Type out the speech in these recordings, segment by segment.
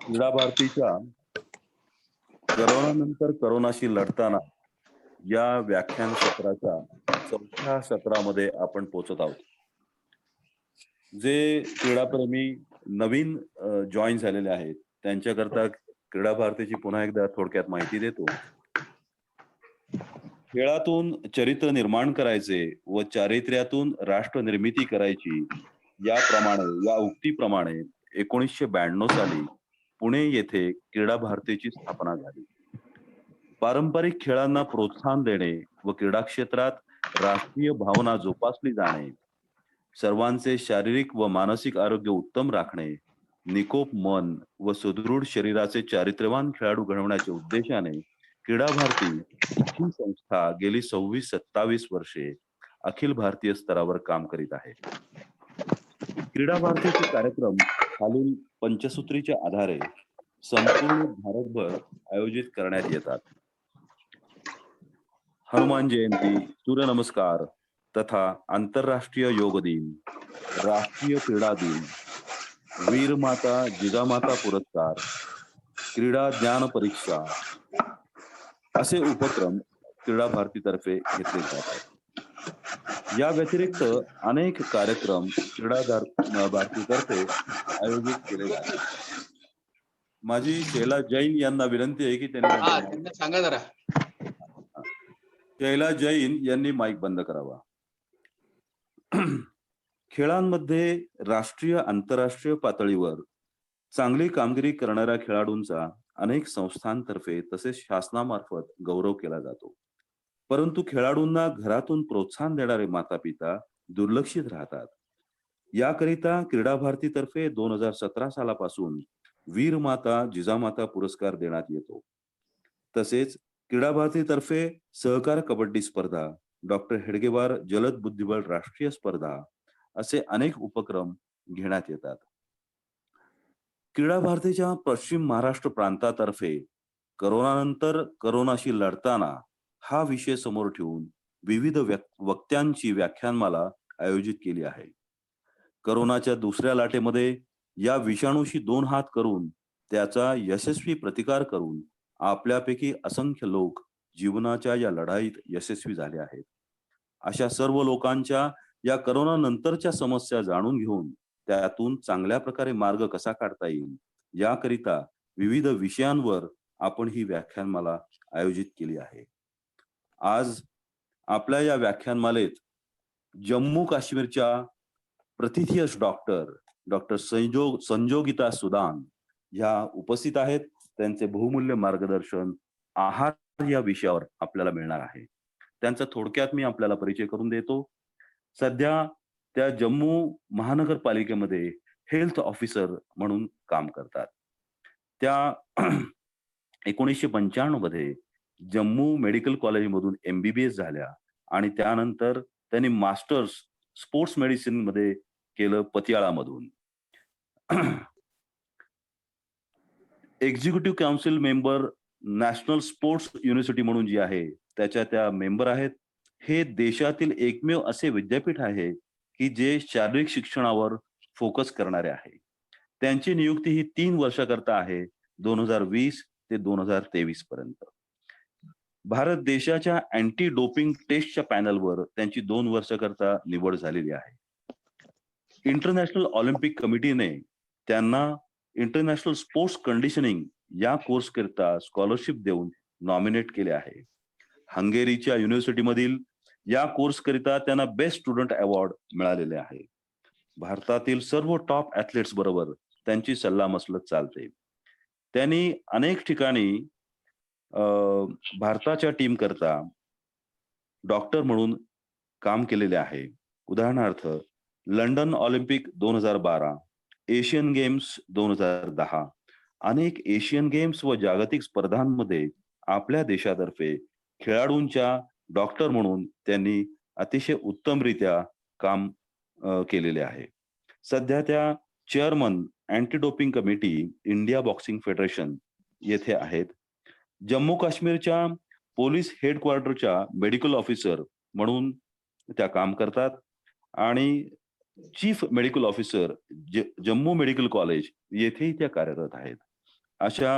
क्रीडा भारतीच्या करोनानंतर करोनाशी लढताना या व्याख्यान सत्राच्या चौथ्या सत्रामध्ये आपण पोहोचत आहोत. जे क्रीडाप्रेमी नवीन जॉइन झालेले आहेत, त्यांच्याकरता क्रीडा भारतीची पुन्हा एकदा थोडक्यात माहिती देतो. खेळातून चरित्र निर्माण करायचे व चारित्र्यातून राष्ट्र निर्मिती करायची या उक्तीप्रमाणे 1992 साली पुणे येथे क्रीडा भारतीची स्थापना झाली. पारंपरिक खेळांना प्रोत्साहन देणे व क्रीडा क्षेत्रात राष्ट्रीय भावना जोपासली जाणे, सर्वांचे शारीरिक व मानसिक आरोग्य उत्तम राखणे, निकोप मन व सुदृढ शरीराचे चारित्र्यवान खेळाडू घडवण्याच्या उद्देशाने क्रीडा भारती ही संस्था गेली 26-27 वर्षे अखिल भारतीय स्तरावर काम करीत आहे. क्रीडा भारतीचे कार्यक्रम खालील पंचसूत्रीच्या आधारे संपूर्ण भारतभर आयोजित करण्यात येतात. हनुमान जयंती, सूर्यनमस्कार तथा आंतरराष्ट्रीय योग दिन, राष्ट्रीय क्रीडा दिन, वीर माता जिजामाता पुरस्कार, क्रीडा ज्ञान परीक्षा असे उपक्रम क्रीडा भारतीतर्फे घेतले जातात. या व्यतिरिक्त अनेक कार्यक्रम भारतीतर्फे आयोजित केले जातात. माझी शैला जैन यांना विनंती आहे की त्यांनी सांगा जरा. शैला जैन यांनी माईक बंद करावा. खेळांमध्ये राष्ट्रीय आंतरराष्ट्रीय पातळीवर चांगली कामगिरी करणाऱ्या खेळाडूंचा अनेक संस्थांतर्फे तसेच शासनामार्फत गौरव केला जातो. परंतु खेळाडूंना घरातून प्रोत्साहन देणारे माता-पिता दुर्लक्षित राहतात. याकरिता क्रीडा भारतीतर्फे 2017 सालापासून वीर माता जिजामाता पुरस्कार देण्यात येतो. तसेच क्रीडा भारतीतर्फे सहकार कबड्डी स्पर्धा, डॉक्टर हेडगेवार जलद बुद्धिबळ राष्ट्रीय स्पर्धा असे अनेक उपक्रम घेण्यात येतात. क्रीडा भारतीच्या पश्चिम महाराष्ट्र प्रांतातर्फे करोनानंतर करोनाशी लढताना हा विषय समोर ठेवून विविध वक्त्यांची व्याख्यानमाला आयोजित केली आहे. करोनाच्या दुसऱ्या लाटेमध्ये या विषाणूशी दोन हात करून त्याचा यशस्वी प्रतिकार करून आपल्यापैकी असंख्य लोक जीवनाच्या या लढाईत यशस्वी झाले आहेत. अशा सर्व लोकांच्या या करोना नंतरच्या समस्या जाणून घेऊन त्यातून चांगल्या प्रकारे मार्ग कसा काढता येईल याकरिता विविध विषयांवर आपण ही व्याख्यानमाला आयोजित केली आहे. आज आपल्या या व्याख्यानमालेत जम्मू काश्मीरच्या प्रथितयश डॉक्टर संजोगिता सुदान ह्या उपस्थित आहेत. त्यांचे बहुमूल्य मार्गदर्शन आहार या विषयावर आपल्याला मिळणार आहे. त्यांचा थोडक्यात मी आपल्याला परिचय करून देतो. सध्या त्या जम्मू महानगरपालिकेमध्ये हेल्थ ऑफिसर म्हणून काम करतात. त्या 1995 मध्ये जम्मू मेडिकल कॉलेजमधून MBBS झाल्या आणि त्यानंतर त्यांनी मास्टर्स स्पोर्ट्स मेडिसिन मध्ये केलं पतियाळामधून. Executive council member national sports university म्हणून जी आहे त्याच्या त्या मेंबर आहेत. हे देशातील एकमेव असे विद्यापीठ आहे की जे शारीरिक शिक्षणावर फोकस करणारे आहे. त्यांची नियुक्ती ही 3 वर्षाकरता आहे, 2020 ते 2023 पर्यंत. भारत देशाच्या अँटी डोपिंग टेस्टच्या पॅनलवर त्यांची 2 वर्षाकरता निवड झालेली आहे. इंटरनॅशनल ऑलिम्पिक कमिटीने त्यांना इंटरनॅशनल स्पोर्ट्स कंडिशनिंग या कोर्स करता स्कॉलरशिप देऊन नॉमिनेट केले आहे. हंगेरीच्या युनिव्हर्सिटीमधील या कोर्स करिता त्यांना बेस्ट स्टुडंट अवॉर्ड मिळालेले आहे. भारतातील सर्व टॉप ऍथलेट्स बरोबर त्यांची सल्लामसलत चालते. त्यांनी अनेक ठिकाणी भारताच्या टीम करता डॉक्टर म्हणून काम केलेले आहे. उदाहरणार्थ लंडन ऑलिम्पिक 2012, एशियन गेम्स 2010, अनेक एशियन गेम्स व जागतिक स्पर्धांमध्ये आपल्या देशातर्फे खेळाडूंच्या डॉक्टर म्हणून त्यांनी अतिशय उत्तमरित्या काम केलेले आहे. सध्या त्या chairman anti doping committee India boxing federation येथे आहेत. जम्मू काश्मीरच्या पोलीस हेडक्वार्टरच्या मेडिकल ऑफिसर म्हणून त्या काम करतात आणि chief medical officer Jammu medical college येथेही त्या कार्यरत आहेत. अशा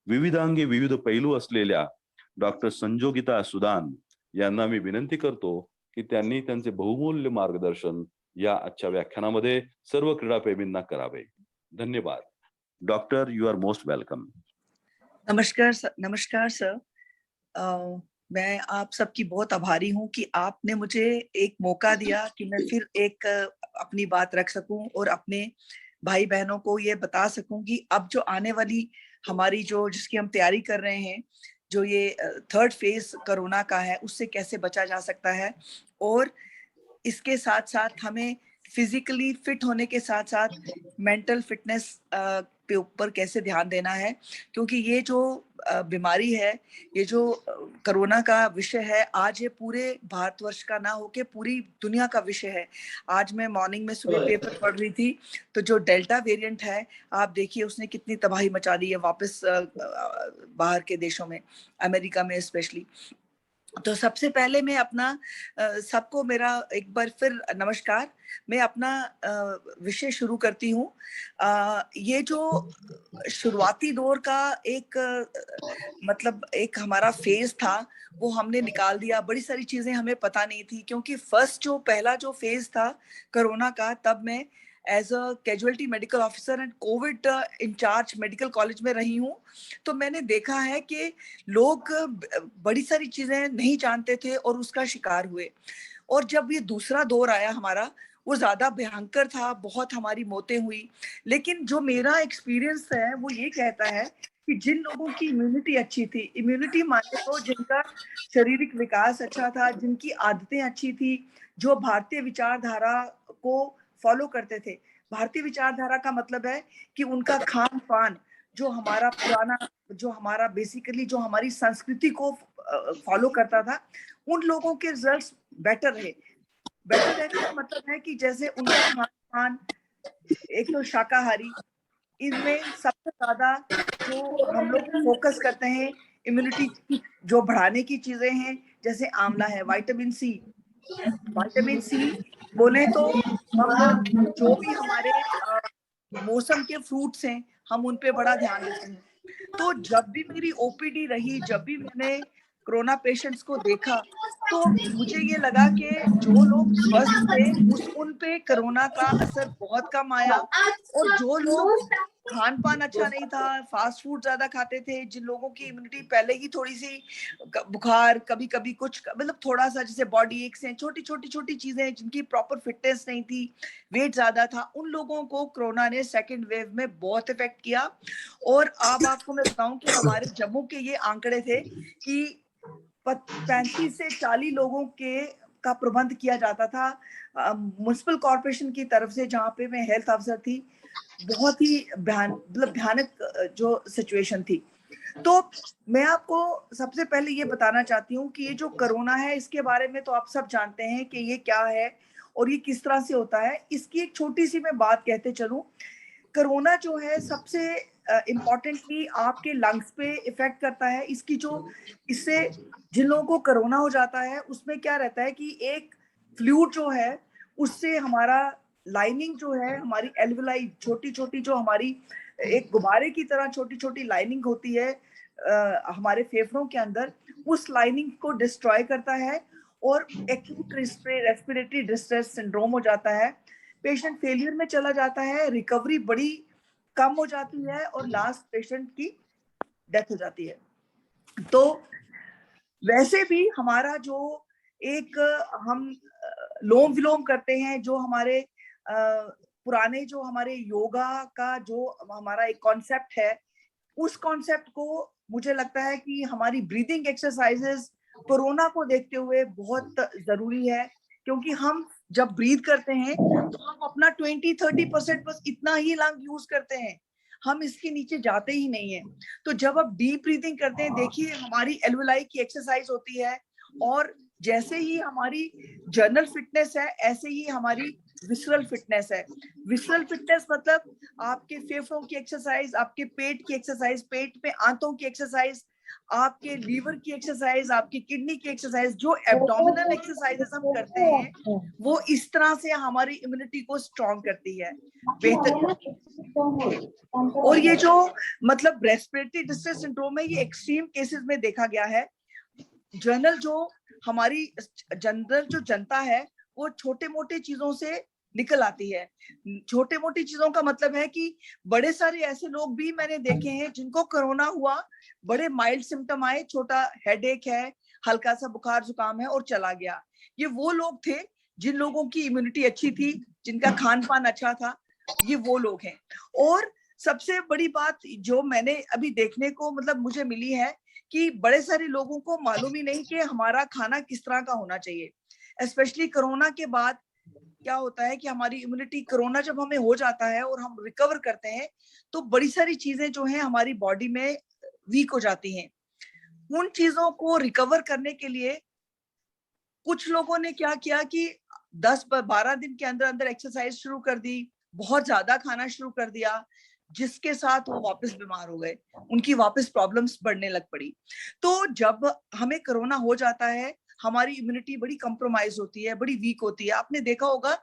विविधांगी विविध पैलू असलेल्या डॉक्टर संजोगिता सुदान यांना मी विनंती करतो की त्यांनी त्यांचे बहुमूल्य मार्गदर्शन या आजच्या व्याख्यानामध्ये सर्व क्रीडाप्रेमींना करावे. धन्यवाद. Doctor, you are most welcome. नमस्कार सर. मैं आप सबकी बहुत आभारी हूँ कि आपने मुझे एक मौका दिया कि मैं फिर एक अपनी बात रख सकूं और अपने भाई बहनों को ये बता सकूं कि अब जो आने वाली हमारी जिसकी हम तैयारी कर रहे हैं, जो ये थर्ड फेज कोरोना का है, उससे कैसे बचा जा सकता है और इसके साथ साथ हमें फिजिकली फिट होने के साथ साथ मेंटल फिटनेस पे ऊपर कैसे ध्यान देना है, क्योंकि ये जो बीमारी है, ये जो कोरोना का विषय है, आज ये पूरे भारतवर्ष का ना होके पूरी दुनिया का विषय है. आज मैं मॉर्निंग में सुबह पेपर पढ़ रही थी, तो जो डेल्टा वेरिएंट है, आप देखिए उसने कितनी तबाही मचा दी है वापस बाहर के देशों में, अमेरिका में स्पेशली. तो सबसे पहले मैं अपना सबको मेरा एक बार फिर नमस्कार. मैं अपना विषय शुरू करती हूँ. ये जो शुरुआती दौर का एक मतलब एक हमारा फेज था, वो हमने निकाल दिया. बड़ी सारी चीजें हमें पता नहीं थी, क्योंकि पहला जो फेज था कोरोना का, तब मैं as a casualty medical officer and Covid in charge medical college में रही हूँ. तो मैंने देखा है कि लोग बड़ी सारी चीजें नहीं जानते थे और उसका शिकार हुए. और जब ये दूसरा दौर आया हमारा, वो ज्यादा भयंकर था, बहुत हमारी मौतें हुई. लेकिन जो मेरा एक्सपीरियंस है वो ये कहता है कि जिन लोगों की इम्यूनिटी अच्छी थी, इम्यूनिटी माने तो जिनका शारीरिक विकास अच्छा था, जिनकी आदतें अच्छी थी, जो भारतीय विचारधारा को फॉलो करते थे. भारतीय विचारधारा का मतलब है कि उनका खान पान, जो हमारा पुराना, जो हमारा बेसिकली जो हमारी संस्कृति को फॉलो करता था, उन लोगों के रिजल्ट्स बेटर रहे. बेटर रहने का मतलब है कि जैसे उनका खान पान, एक तो शाकाहारी, इनमें सबसे ज्यादा जो हम लोग फोकस करते हैं इम्यूनिटी जो बढ़ाने की चीजें हैं, जैसे आंवला है, विटामिन सी बोले तो हम लोग जो भी हमारे मौसम के फ्रूट्स हैं, हम उन पे बड़ा ध्यान देते हैं. तो जब भी मेरी ओपीडी रही, जब भी मैंने कोरोना पेशेंट्स को देखा, तो मुझे ये लगा कि जो लोग स्वस्थ थे उन पे कोरोना का असर बहुत कम आया, और जो लोग खान पान अच्छा नहीं था, फास्ट फूड ज्यादा खाते थे, जिन लोगों की इम्यूनिटी पहले ही थोड़ी सी बुखार, कभी कभी कुछ मतलब थोड़ा सा जैसे बॉडी एक्स हैं, छोटी छोटी चीजें, जिनकी प्रॉपर फिटनेस नहीं थी, वेट ज्यादा था, उन लोगों को कोरोना ने सेकेंड वेव में बहुत इफेक्ट किया. और अब आपको मैं बताऊं कि हमारे जम्मू के ये आंकड़े थे कि 35 से 40 लोगों का प्रबंध किया जाता था म्युनिसिपल कॉर्पोरेशन की तरफ से, जहाँ पे मैं हेल्थ अफसर थी. बहुत ही भयानक जो सिचुएशन थी. तो मैं आपको सबसे पहले ये बताना चाहती हूँ कि ये जो कोरोना है, इसके बारे में तो आप सब जानते हैं कि ये क्या है और ये किस तरह से होता है. इसकी एक छोटी सी मैं बात कहते चलूं. कोरोना जो है सबसे इम्पोर्टेंटली आपके लंग्स पे इफेक्ट करता है. इससे जिन लोगों को कोरोना हो जाता है, उसमें क्या रहता है कि एक फ्लूइड जो है, उससे हमारा लाइनिंग जो है, हमारी एल्वेलाई, छोटी छोटी जो हमारी एक गुब्बारे की तरह छोटी छोटी लाइनिंग होती है हमारे फेफड़ों के अंदर, उस लाइनिंग को डिस्ट्रॉय करता है और एक्यूट रेस्पिरेटरी डिस्ट्रेस सिंड्रोम हो जाता है. पेशेंट फेलियर में चला जाता है, रिकवरी बड़ी कम हो जाती है और लास्ट पेशेंट की डेथ हो जाती है. तो वैसे भी हमारा जो एक हम लोम विलोम करते हैं, जो हमारे पुराने जो हमारे योगा का जो हमारा एक कॉन्सेप्ट है, उस कॉन्सेप्ट को मुझे लगता है कि हमारी ब्रीदिंग एक्सरसाइजेस कोरोना को देखते हुए बहुत जरूरी है. क्योंकि हम जब ब्रीथ करते हैं तो हम अपना 20-30% बस इतना ही लंग यूज करते हैं, हम इसके नीचे जाते ही नहीं है. तो जब आप डीप ब्रीदिंग करते हैं, देखिए हमारी एल्वेलाई की एक्सरसाइज होती है, और जैसे ही हमारी जर्नल फिटनेस है, ऐसे ही हमारी विसरल फिटनेस है. विसरल फिटनेस मतलब आपके फेफड़ों की एक्सरसाइज, आपके पेट की एक्सरसाइज, पेट में आंतों की एक्सरसाइज, आपके लीवर की एक्सरसाइज, आपकी किडनी की एक्सरसाइज, जो एब्डोमिनल एक्सरसाइजेस हम करते हैं वो इस तरह से हमारी इम्यूनिटी को स्ट्रॉन्ग करती है, बेहतर। और ये जो मतलब रेस्पिरेटरी डिस्ट्रेस सिंड्रोम है, ये एक्सट्रीम केसेस में देखा गया है। जनरल जो जनता है वो छोटे मोटे चीजों से निकल आती है। छोटे मोटी चीजों का मतलब है कि बड़े सारे ऐसे लोग भी मैंने देखे हैं जिनको कोरोना हुआ, बड़े माइल्ड सिम्टम आए, छोटा हेडेक है, हल्का सा बुखार जुकाम है और चला गया। ये वो लोग थे जिन लोगों की इम्यूनिटी अच्छी थी, जिनका खान पान अच्छा था, ये वो लोग हैं। और सबसे बड़ी बात जो मैंने अभी देखने को मतलब मुझे मिली है कि बड़े सारे लोगों को मालूम ही नहीं कि हमारा खाना किस तरह का होना चाहिए। स्पेशली कोरोना के बाद क्या होता है कि हमारी इम्यूनिटी, कोरोना जब हमें हो जाता है और हम रिकवर करते हैं तो बड़ी सारी चीजें जो हैं हमारी बॉडी में वीक हो जाती हैं। उन चीजों को रिकवर करने के लिए कुछ लोगों ने क्या किया कि 10-12 दिन के अंदर अंदर एक्सरसाइज शुरू कर दी, बहुत ज्यादा खाना शुरू कर दिया, जिसके साथ वो वापस बीमार हो गए, उनकी वापस प्रॉब्लम्स बढ़ने लग पड़ी। तो जब हमें कोरोना हो जाता है हमारी इम्यूनिटी बड़ी कंप्रोमाइज होती है, बड़ी वीक होती है। आपने देखा होगा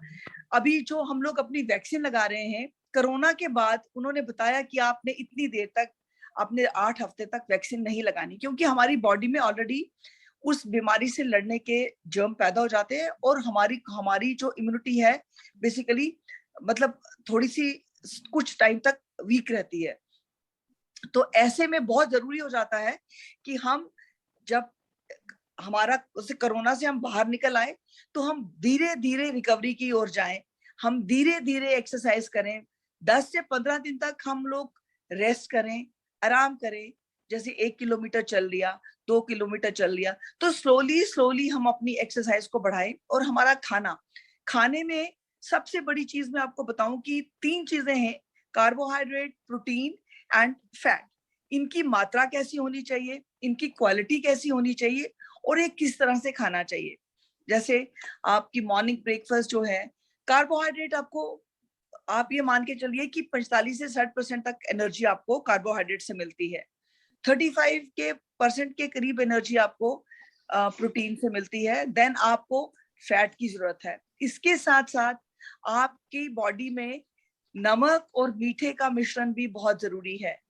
अभी जो हम लोग अपनी वैक्सीन लगा रहे हैं, कोरोना के बाद उन्होंने बताया कि आपने इतनी देर तक, आपने 8 हफ्ते तक वैक्सीन नहीं लगानी, क्योंकि हमारी बॉडी में ऑलरेडी उस बीमारी से लड़ने के जर्म पैदा हो जाते हैं और हमारी जो इम्यूनिटी है बेसिकली मतलब थोड़ी सी कुछ टाइम तक वीक रहती है। तो ऐसे में बहुत जरूरी हो जाता है कि हम जब हमारा उस कोरोना से हम बाहर निकल आए तो हम धीरे धीरे रिकवरी की ओर जाएं, हम धीरे धीरे एक्सरसाइज करें, 10 से 15 दिन तक हम लोग रेस्ट करें, आराम करें। जैसे 1 किलोमीटर चल लिया, 2 किलोमीटर चल लिया, तो स्लोली स्लोली हम अपनी एक्सरसाइज को बढ़ाएं। और हमारा खाने में सबसे बड़ी चीज मैं आपको बताऊं कि 3 चीजें हैं, कार्बोहाइड्रेट, प्रोटीन एंड फैट। इनकी मात्रा कैसी होनी चाहिए, इनकी क्वालिटी कैसी होनी चाहिए और ये किस तरह से खाना चाहिए। जैसे आपकी मॉर्निंग ब्रेकफास्ट जो है, कार्बोहाइड्रेट आपको, आप ये मान के चलिए कि 45 से 60% तक एनर्जी आपको कार्बोहाइड्रेट से मिलती है, 35% के करीब एनर्जी आपको प्रोटीन से मिलती है, देन आपको फैट की जरूरत है। इसके साथ साथ आपकी बॉडी में नमक और मीठे का मिश्रण भी बहुत जरूरी है।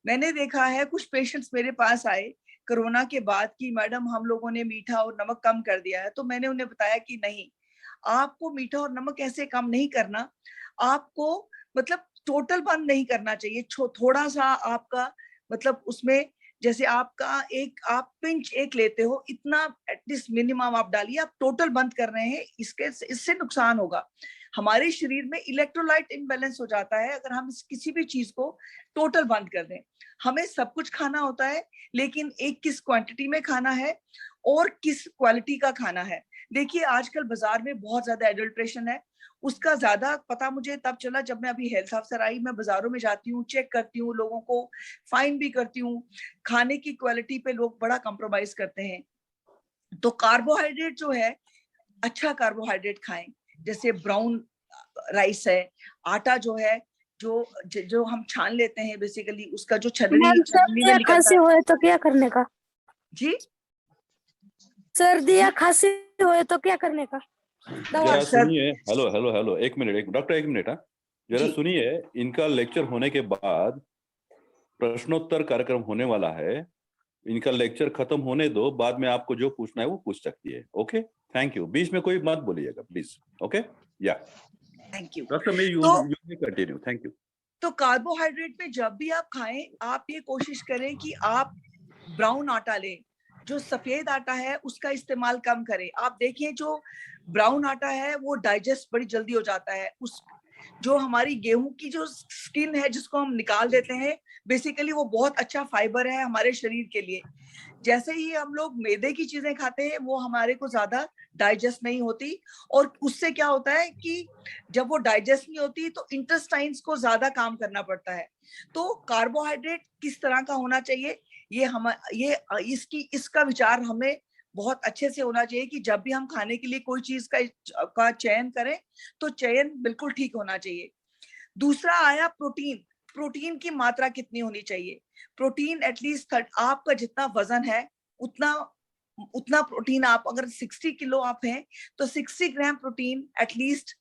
मैंने देखा है कुछ पेशेंट्स मेरे पास आए कोरोना के बाद कि मैडम हम लोगों ने मीठा और नमक कम कर दिया है, तो मैंने उन्हें बताया कि नहीं, आपको मीठा और नमक ऐसे कम नहीं करना, आपको मतलब टोटल बंद नहीं करना चाहिए, थोड़ा सा आपका मतलब उसमें जैसे आपका आप पिंच एक लेते हो इतना एटलीस्ट मिनिमम आप डालिए। आप टोटल बंद कर रहे हैं, इससे नुकसान होगा, हमारे शरीर में इलेक्ट्रोलाइट इम्बैलेंस हो जाता है अगर हम किसी भी चीज को टोटल बंद कर दें। हमें सब कुछ खाना होता है, लेकिन एक किस क्वांटिटी में खाना है और किस क्वालिटी का खाना है। देखिए आजकल बाजार में बहुत ज्यादा एडल्ट्रेशन है, उसका ज्यादा पता मुझे तब चला जब मैं अभी हेल्थ अफसर आई। मैं बाजारों में जाती हूँ, चेक करती हूँ, लोगों को फाइन भी करती हूँ, खाने की क्वालिटी पे लोग बड़ा कॉम्प्रोमाइज करते हैं। तो कार्बोहाइड्रेट जो है, अच्छा कार्बोहाइड्रेट खाएं, जैसे ब्राउन राइस है, आटा जो है, जो हम छान लेते हैं बेसिकली, उसका जो छलनी मैम छलनी सर्दी में या निकलता खांसी है। होए तो क्या करने का? जी, सर्दी या खांसी होए तो क्या करने का? दवा? जरा सर सुनिए, हेलो हेलो हेलो, एक मिनट, डॉक्टर एक मिनट, हाँ जरा जी, सुनिए। इनका लेक्चर होने के बाद प्रश्नोत्तर कार्यक्रम होने वाला है, इनका लेक्चर खत्म होने दो, बाद में आपको जो पूछना है वो पूछ सकती है। Okay, thank you. बीच में कोई मत बोलिएगा प्लीज। ओके, या thank you. Doctor may you तो यू कंटिन्यू, थैंक यू। तो कार्बोहाइड्रेट में जब भी आप खाएं, आप ये कोशिश करें कि आप ब्राउन आटा लें, जो सफेद आटा है उसका इस्तेमाल कम करें। आप देखिए जो ब्राउन आटा है वो डाइजेस्ट बड़ी जल्दी हो जाता है। उस जो हमारी गेहूं की जो स्किन है जिसको हम निकाल देते हैं, बेसिकली वो बहुत अच्छा फाइबर है हमारे शरीर के लिए। जैसे ही हम लोग मैदे की चीजें खाते हैं वो हमारे को ज्यादा डाइजेस्ट नहीं होती, और उससे क्या होता है कि जब वो डाइजेस्ट नहीं होती तो इंटेस्टाइन्स को ज्यादा काम करना पड़ता है। तो कार्बोहाइड्रेट किस तरह का होना चाहिए, ये इसका विचार हमें बहुत अच्छे से होना चाहिए कि जब भी हम खाने के लिए कोई चीज का चयन करें तो चयन बिल्कुल ठीक होना चाहिए। दूसरा आया प्रोटीन। प्रोटीन की मात्रा कितनी होनी चाहिए। प्रोटीन एटलीस्ट आपका जितना वजन है उतना उतना प्रोटीन, आप अगर 60 किलो आप हैं तो 60 ग्राम प्रोटीन एटलीस्ट,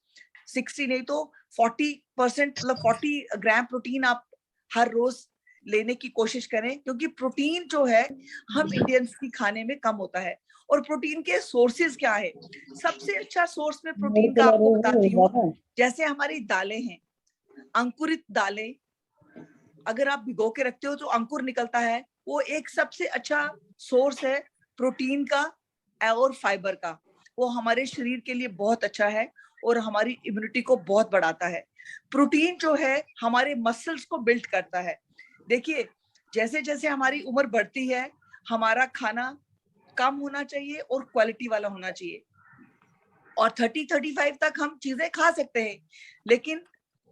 60 नहीं तो 40%, मतलब 40 ग्राम प्रोटीन आप हर रोज लेने की कोशिश करें, क्योंकि प्रोटीन जो है हम इंडियंस की खाने में कम होता है। और प्रोटीन के सोर्सेज क्या है? सबसे अच्छा सोर्स में प्रोटीन का आपको बताती हूँ, जैसे हमारी दालें हैं, अंकुरित दालें अगर आप भिगो के रखते हो तो अंकुर निकलता है, वो एक सबसे अच्छा सोर्स है प्रोटीन का और फाइबर का। वो हमारे शरीर के लिए बहुत अच्छा है और हमारी इम्यूनिटी को बहुत बढ़ाता है। प्रोटीन जो है हमारे मसल्स को बिल्ड करता है। देखिए, जैसे जैसे हमारी उम्र बढ़ती है, हमारा खाना कम होना चाहिए और क्वालिटी वाला होना चाहिए। और 30-35 तक हम चीजें खा सकते हैं, लेकिन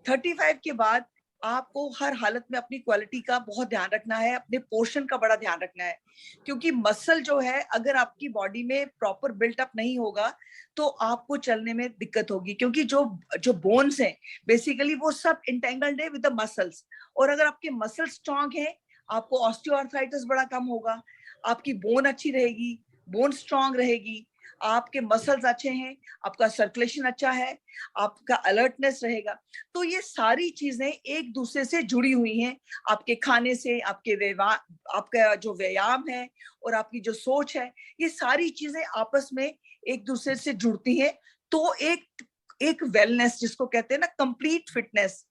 35 के बाद आपको हर हालत में अपनी क्वालिटी का बहुत ध्यान रखना है, अपने पोर्शन का बड़ा ध्यान रखना है। क्योंकि मसल जो है अगर आपकी बॉडी में प्रॉपर बिल्टअप नहीं होगा तो आपको चलने में दिक्कत होगी, क्योंकि जो जो बोन्स हैं बेसिकली वो सब इंटेंगल्ड है विद द मसल्स। और अगर आपके मसल्स स्ट्रांग है, आपको ऑस्टियोआर्थराइटिस बड़ा कम होगा, आपकी बोन अच्छी रहेगी, बोन स्ट्रांग रहेगी, आपके मसल्स अच्छे हैं, आपका सर्कुलेशन अच्छा है, आपका अलर्टनेस रहेगा। तो ये सारी चीजें एक दूसरे से जुड़ी हुई हैं, आपके खाने से, आपका जो व्यायाम है और आपकी जो सोच है, ये सारी चीजें आपस में एक दूसरे से जुड़ती हैं। तो एक वेलनेस जिसको कहते हैं ना, कंप्लीट फिटनेस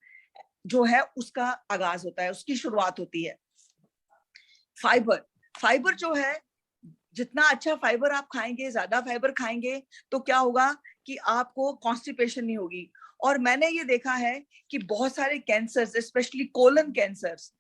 जो है उसका आगाज होता है, उसकी शुरुआत होती है। फाइबर जो है, जितना अच्छा फाइबर आप खाएंगे, ज्यादा फाइबर खाएंगे तो क्या होगा कि आपको कॉन्स्टिपेशन नहीं होगी। और मैंने ये देखा है कि बहुत सारे कैंसर्स, स्पेशली कोलन कैंसर्स,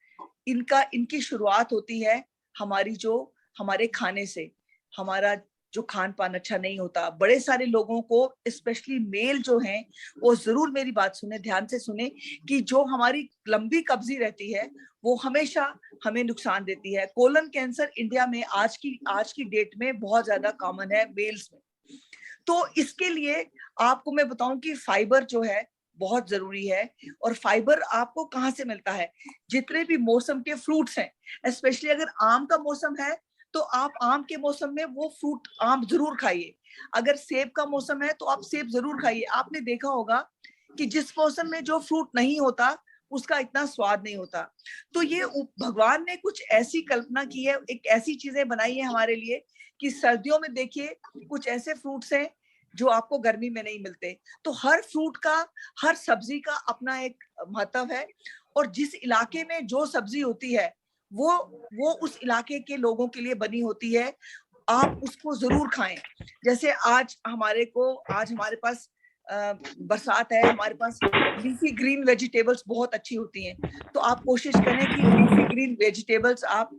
इनकी शुरुआत होती है हमारे खाने से। हमारा जो खान पान अच्छा नहीं होता, बड़े सारे लोगों को, स्पेशली मेल जो हैं, वो जरूर मेरी बात सुने, ध्यान से सुने, कि जो हमारी लंबी कब्जी रहती है वो हमेशा हमें नुकसान देती है। कोलन कैंसर इंडिया में आज की डेट में बहुत ज्यादा कॉमन है मेल्स में। तो इसके लिए आपको मैं बताऊं कि फाइबर जो है बहुत जरूरी है। और फाइबर आपको कहाँ से मिलता है? जितने भी मौसम के फ्रूट्स हैं, स्पेशली अगर आम का मौसम है तो आप आम के मौसम में वो फ्रूट आम जरूर खाइए। अगर सेब का मौसम है तो आप सेब जरूर खाइए। आपने देखा होगा कि जिस मौसम में जो फ्रूट नहीं होता उसका इतना स्वाद नहीं होता। तो ये भगवान ने कुछ ऐसी कल्पना की है, एक ऐसी चीजें बनाई है हमारे लिए कि सर्दियों में देखिए कुछ ऐसे फ्रूट्स हैं जो आपको गर्मी में नहीं मिलते। तो हर फ्रूट का, हर सब्जी का अपना एक महत्व है। और जिस इलाके में जो सब्जी होती है वो उस इलाके के लोगों के लिए बनी होती है, आप उसको जरूर खाएं। जैसे आज हमारे पास बरसात है, हमारे पास लीफी ग्रीन वेजिटेबल्स बहुत अच्छी होती हैं। तो आप कोशिश करें कि लीफी ग्रीन वेजिटेबल्स आप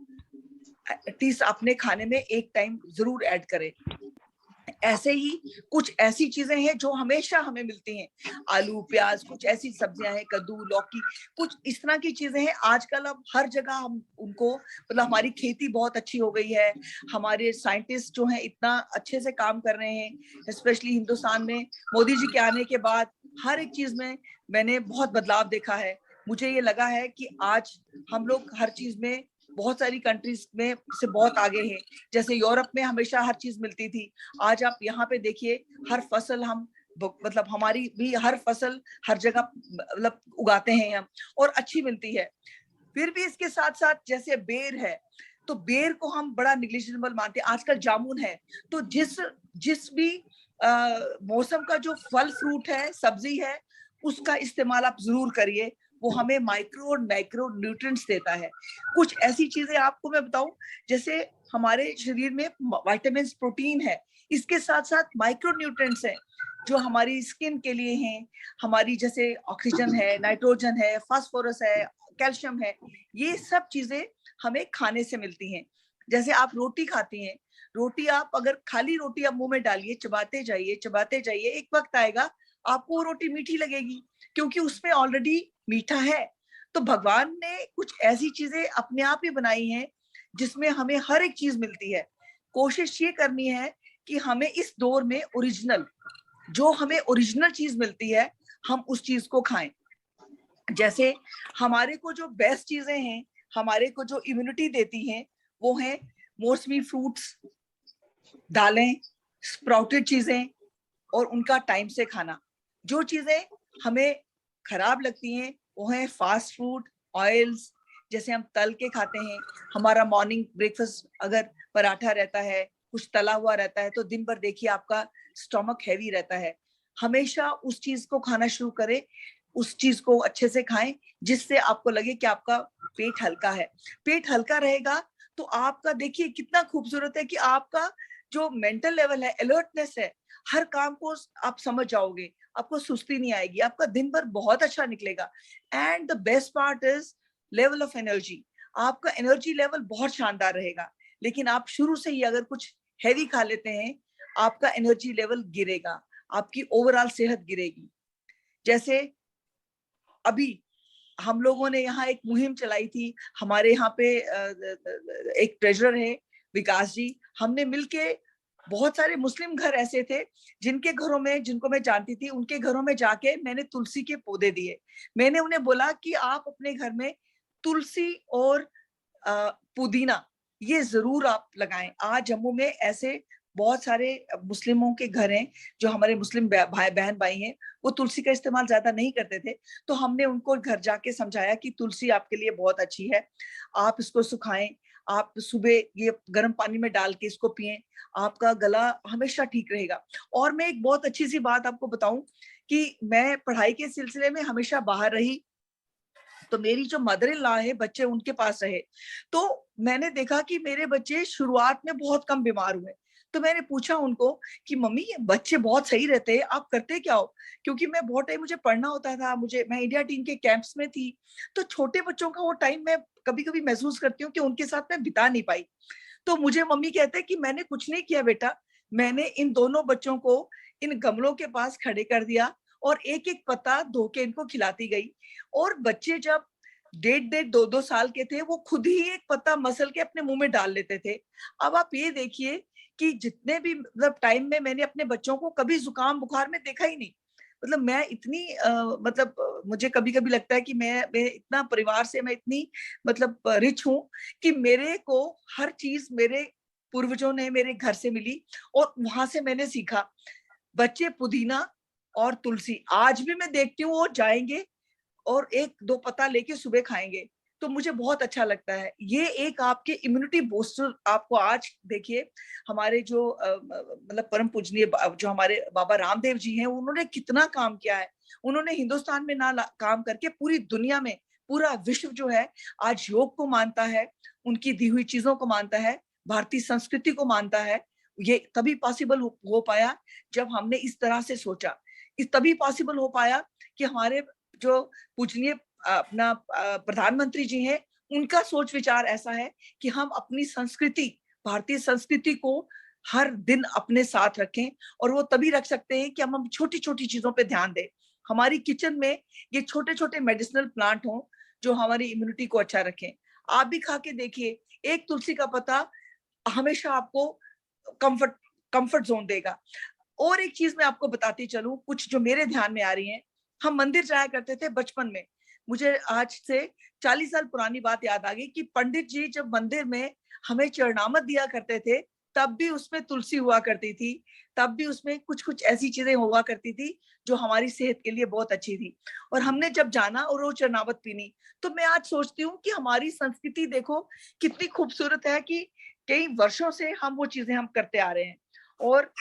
एटलीस्ट अपने खाने में एक टाइम जरूर ऐड करें। ऐसे ही कुछ ऐसी चीजें हैं जो हमेशा हमें मिलती हैं, आलू प्याज, कुछ ऐसी सब्जियां हैं, कद्दू लौकी, कुछ इस तरह की चीजें हैं। आजकल अब हर जगह हम उनको, मतलब हमारी खेती बहुत अच्छी हो गई है, हमारे साइंटिस्ट जो हैं इतना अच्छे से काम कर रहे हैं। स्पेशली हिंदुस्तान में मोदी जी के आने के बाद हर एक चीज में मैंने बहुत बदलाव देखा है। मुझे ये लगा है कि आज हम लोग हर चीज में बहुत सारी कंट्रीज में से बहुत आगे हैं। जैसे यूरोप में हमेशा हर चीज मिलती थी, आज आप यहाँ पे देखिए हर फसल मतलब हमारी भी हर फसल हर जगह मतलब उगाते हैं हम, और अच्छी मिलती है। फिर भी इसके साथ साथ जैसे बेर है, तो बेर को हम बड़ा निग्लिजिबल मानते हैं। आजकल जामुन है, तो जिस भी मौसम का जो फल फ्रूट है, सब्जी है, उसका इस्तेमाल आप जरूर करिए। वो हमें माइक्रो और मैक्रो न्यूट्रिएंट्स देता है। कुछ ऐसी चीजें आपको मैं बताऊं, जैसे हमारे शरीर में विटामिन प्रोटीन है, इसके साथ साथ माइक्रो न्यूट्रिएंट्स हैं जो हमारी स्किन के लिए हैं। हमारी जैसे ऑक्सीजन है, नाइट्रोजन है, फास्फोरस है, कैल्शियम है, ये सब चीजें हमें खाने से मिलती हैं। जैसे आप रोटी खाती हैं, रोटी आप अगर खाली रोटी आप मुंह में डालिए, चबाते जाइए, एक वक्त आएगा आपको वो रोटी मीठी लगेगी, क्योंकि उसमें ऑलरेडी मीठा है। तो भगवान ने कुछ ऐसी चीजें अपने आप ही बनाई हैं जिसमें हमें हर एक चीज मिलती है। कोशिश ये करनी है कि हमें इस दौर में ओरिजिनल चीज मिलती है, हम उस चीज को खाएं। जैसे हमारे को जो बेस्ट चीजें हैं, हमारे को जो इम्यूनिटी देती हैं, वो है मौसमी फ्रूट्स, दालें, स्प्राउटेड चीजें और उनका टाइम से खाना। जो चीजें हमें खराब लगती हैं वो है फास्ट फूड, ऑयल्स, जैसे हम तल के खाते हैं। हमारा मॉर्निंग ब्रेकफास्ट अगर पराठा रहता है, कुछ तला हुआ रहता है, तो दिन भर देखिए आपका स्टमक हैवी रहता है। हमेशा उस चीज को खाना शुरू करें, उस चीज को अच्छे से खाएं जिससे आपको लगे कि आपका पेट हल्का है। पेट हल्का रहेगा तो आपका देखिए कितना खूबसूरत है कि आपका जो मेंटल लेवल है, अलर्टनेस है, हर काम को आप समझ जाओगे, आपको सुस्ती नहीं आएगी, आपका दिन भर बहुत अच्छा निकलेगा। And the best part is level of energy. आपका एनर्जी लेवल बहुत शानदार रहेगा। लेकिन आप शुरू से ही अगर कुछ हैवी खा लेते हैं, आपका एनर्जी लेवल गिरेगा, आपकी ओवरऑल सेहत गिरेगी। जैसे अभी हम लोगों ने यहाँ एक मुहिम चलाई थी, हमारे यहाँ पे एक ट्रेजरर है विकास जी, हमने मिलके बहुत सारे मुस्लिम घर ऐसे थे जिनके घरों में, जिनको मैं जानती थी, उनके घरों में जाके मैंने तुलसी के पौधे दिए। मैंने उन्हें बोला कि आप अपने घर में तुलसी और पुदीना ये जरूर आप लगाएं। आज जम्मू में ऐसे बहुत सारे मुस्लिमों के घर हैं, जो हमारे मुस्लिम भाई बहन भाई हैं, वो तुलसी का इस्तेमाल ज्यादा नहीं करते थे। तो हमने उनको घर जाके समझाया कि तुलसी आपके लिए बहुत अच्छी है, आप इसको सुखाएं, आप सुबह ये गर्म पानी में डाल के इसको पिएं, आपका गला हमेशा ठीक रहेगा। और मैं एक बहुत अच्छी सी बात आपको बताऊं कि मैं पढ़ाई के सिलसिले में हमेशा बाहर रही, तो मेरी जो मदर इन लॉ है, बच्चे उनके पास रहे, तो मैंने देखा कि मेरे बच्चे शुरुआत में बहुत कम बीमार हुए। तो मैंने पूछा उनको कि मम्मी ये बच्चे बहुत सही रहते हैं, आप करते क्या हो? क्योंकि मैं बहुत टाइम, मुझे पढ़ना होता था, मैं इंडिया टीम के कैंप्स में थी, तो छोटे बच्चों का वो टाइम मैं कभी कभी महसूस करती हूँ कि उनके साथ मैं बिता नहीं पाई। तो मुझे मम्मी कहते हैं कि मैंने कुछ नहीं किया बेटा, मैंने इन दोनों बच्चों को इन गमलों के पास खड़े कर दिया और एक एक पत्ता धो के इनको खिलाती गई। और बच्चे जब 1.5-2 साल के थे, वो खुद ही एक पत्ता मसल के अपने मुंह में डाल लेते थे। अब आप ये देखिए कि जितने भी मतलब टाइम में मैंने अपने बच्चों को कभी जुकाम बुखार में देखा ही नहीं। मतलब मैं इतनी मुझे कभी कभी लगता है कि मैं इतना परिवार से मैं इतनी मतलब रिच हूँ कि मेरे को हर चीज मेरे पूर्वजों ने मेरे घर से मिली और वहां से मैंने सीखा। बच्चे पुदीना और तुलसी आज भी मैं देखती हूँ, वो जाएंगे और 1-2 पत्ता लेके सुबह खाएंगे, तो मुझे बहुत अच्छा लगता है। ये एक आपके इम्यूनिटी बूस्टर आपको आज देखिए, हमारे जो मतलब परम पूजनीय जो हमारे बाबा रामदेव जी हैं, उन्होंने कितना काम किया है। उन्होंने हिंदुस्तान में ना काम करके पूरी दुनिया में, पूरा विश्व जो है आज योग को मानता है, उनकी दी हुई चीजों को मानता है, भारतीय संस्कृति को मानता है। ये तभी पॉसिबल हो पाया जब हमने इस तरह से सोचा। इस तभी पॉसिबल हो पाया कि हमारे जो पूजनीय अपना प्रधानमंत्री जी हैं, उनका सोच विचार ऐसा है कि हम अपनी संस्कृति, भारतीय संस्कृति को हर दिन अपने साथ रखें। और वो तभी रख सकते हैं कि हम छोटी छोटी चीजों पे ध्यान दें। हमारी किचन में ये छोटे छोटे मेडिसिनल प्लांट हों जो हमारी इम्यूनिटी को अच्छा रखें। आप भी खा के देखिए, एक तुलसी का पत्ता हमेशा आपको कंफर्ट कंफर्ट जोन देगा। और एक चीज मैं आपको बताती चलूं, कुछ जो मेरे ध्यान में आ रही है। हम मंदिर जाया करते थे बचपन में, मुझे आज से 40 साल पुरानी बात याद आ गई कि पंडित जी जब मंदिर में हमें चरणामत दिया करते थे, तब भी उसमें तुलसी हुआ करती थी, तब भी उसमें कुछ कुछ ऐसी चीजें हुआ करती थी जो हमारी सेहत के लिए बहुत अच्छी थी। और हमने जब जाना और वो चरणामत पीनी, तो मैं आज सोचती हूँ कि हमारी संस्कृति देखो कितनी खूबसूरत है कि कई वर्षों से हम वो चीजें हम करते आ रहे हैं। और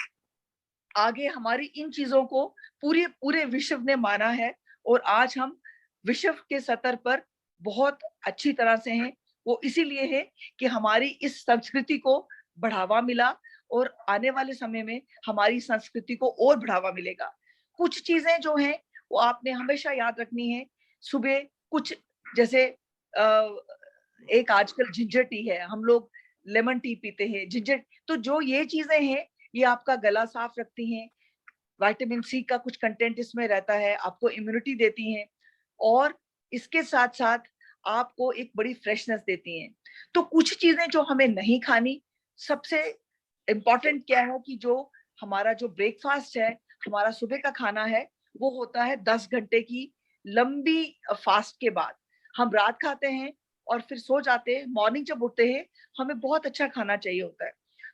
आगे हमारी इन चीजों को पूरे पूरे विश्व ने माना है। और आज हम विश्व के स्तर पर बहुत अच्छी तरह से हैं। वो इसीलिए है कि हमारी इस संस्कृति को बढ़ावा मिला और आने वाले समय में हमारी संस्कृति को और बढ़ावा मिलेगा। कुछ चीजें जो हैं वो आपने हमेशा याद रखनी है। सुबह कुछ जैसे एक आजकल जिंजर टी है, हम लोग लेमन टी पीते हैं, जिंजर, तो जो ये चीजें हैं ये आपका गला साफ रखती हैं। विटामिन सी का कुछ कंटेंट इसमें रहता है, आपको इम्यूनिटी देती हैं और इसके साथ साथ आपको एक बड़ी फ्रेशनेस देती हैं। तो कुछ चीजें जो हमें नहीं खानी, सबसे इम्पोर्टेंट क्या है कि जो हमारा जो ब्रेकफास्ट है, हमारा सुबह का खाना है, वो होता है 10 घंटे की लंबी फास्ट के बाद हम रात खाते हैं और फिर सो जाते हैं, मॉर्निंग जब उठते हैं हमें बहुत अच्छा खाना चाहिए होता है।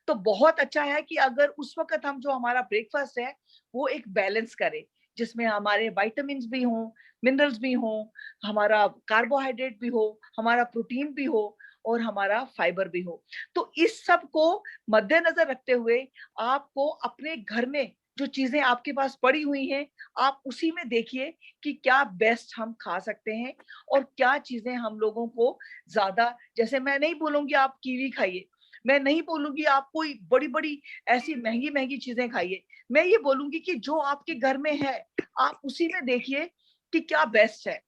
तो बहुत अच्छा है कि अगर उस वक्त हम जो हमारा ब्रेकफास्ट है वो एक बैलेंस करें, जिसमें हमारे विटामिन्स भी हों, मिनरल्स भी हों, हमारा कार्बोहाइड्रेट भी हो, हमारा प्रोटीन भी हो और हमारा फाइबर भी हो। तो इस सब को मद्देनजर रखते हुए आपको अपने घर में जो चीजें आपके पास पड़ी हुई हैं, आप उसी में देखिए कि क्या बेस्ट हम खा सकते हैं और क्या चीजें हम लोगों को ज्यादा, जैसे मैं नहीं बोलूंगी आप कीवी खाइए, मैं नहीं बोलूंगी आप कोई बड़ी बड़ी ऐसी महंगी महंगी चीजें खाइए, मैं ये बोलूंगी कि जो आपके घर में है आप उसी में देखिए कि क्या बेस्ट है,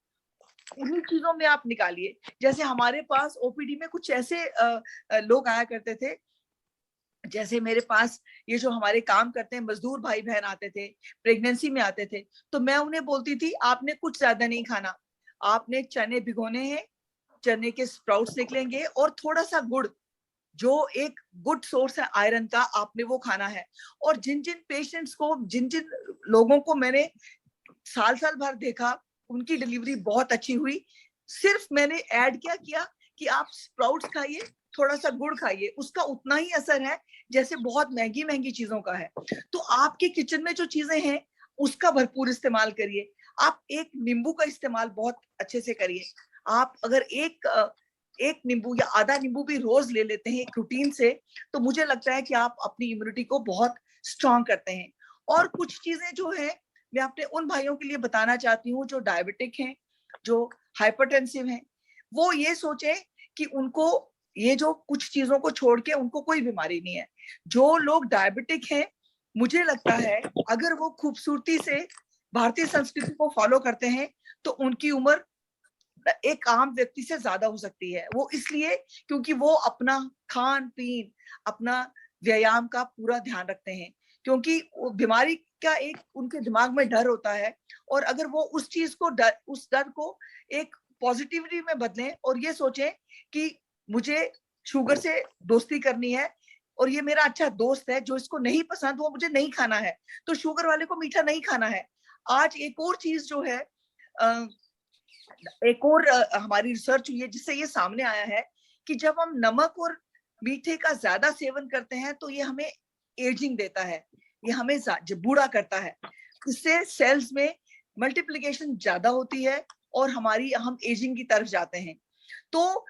उन्हीं चीजों में आप निकालिए। जैसे हमारे पास ओपीडी में कुछ ऐसे लोग आया करते थे, जैसे मेरे पास ये जो हमारे काम करते हैं मजदूर भाई बहन आते थे, प्रेगनेंसी में आते थे, तो मैं उन्हें बोलती थी आपने कुछ ज्यादा नहीं खाना, आपने चने भिगोने हैं, चने के स्प्राउट्स निकलेंगे और थोड़ा सा गुड़, जो एक गुड सोर्स है आयरन का, आपने वो खाना है। और जिन जिन पेशेंट्स को, जिन जिन लोगों को मैंने साल साल भर देखा, उनकी डिलीवरी बहुत अच्छी हुई। सिर्फ मैंने ऐड क्या किया कि आप स्प्राउट्स खाइए, थोड़ा सा गुड़ खाइए, उसका उतना ही असर है जैसे बहुत महंगी महंगी चीजों का है। तो आपके किचन में जो चीजें हैं उसका भरपूर इस्तेमाल करिए। आप एक नींबू का इस्तेमाल बहुत अच्छे से करिए। आप अगर एक नींबू या आधा नींबू भी रोज ले लेते हैं एक रूटीन से, तो मुझे लगता है कि आप अपनी इम्यूनिटी को बहुत स्ट्रांग करते हैं। और कुछ चीजें जो है मैं अपने उन भाइयों के लिए बताना चाहती हूँ जो डायबिटिक हैं, जो हाइपरटेंसिव हैं, वो ये सोचे कि उनको ये जो कुछ चीजों को छोड़ के उनको कोई बीमारी नहीं है। जो लोग डायबिटिक हैं, मुझे लगता है अगर वो खूबसूरती से भारतीय संस्कृति को फॉलो करते हैं तो उनकी उम्र एक आम व्यक्ति से ज्यादा हो सकती है। वो इसलिए क्योंकि वो अपना खान पीन, अपना व्यायाम का पूरा ध्यान रखते हैं, क्योंकि बीमारी का एक उनके दिमाग में डर होता है। और अगर वो उस चीज को उस डर को एक पॉजिटिविटी में बदलें और ये सोचें कि मुझे शुगर से दोस्ती करनी है और ये मेरा अच्छा दोस्त है, जो इसको नहीं पसंद वो मुझे नहीं खाना है, तो शुगर वाले को मीठा नहीं खाना है। आज एक और चीज जो है, एक और हमारी रिसर्च हुई है जिससे ये सामने आया है कि जब हम नमक और मीठे का ज्यादा सेवन करते हैं तो ये हमें एजिंग देता है, ये हमें बूढ़ा करता है। इससे सेल्स में मल्टीप्लिकेशन ज्यादा होती है और हम एजिंग की तरफ जाते हैं। तो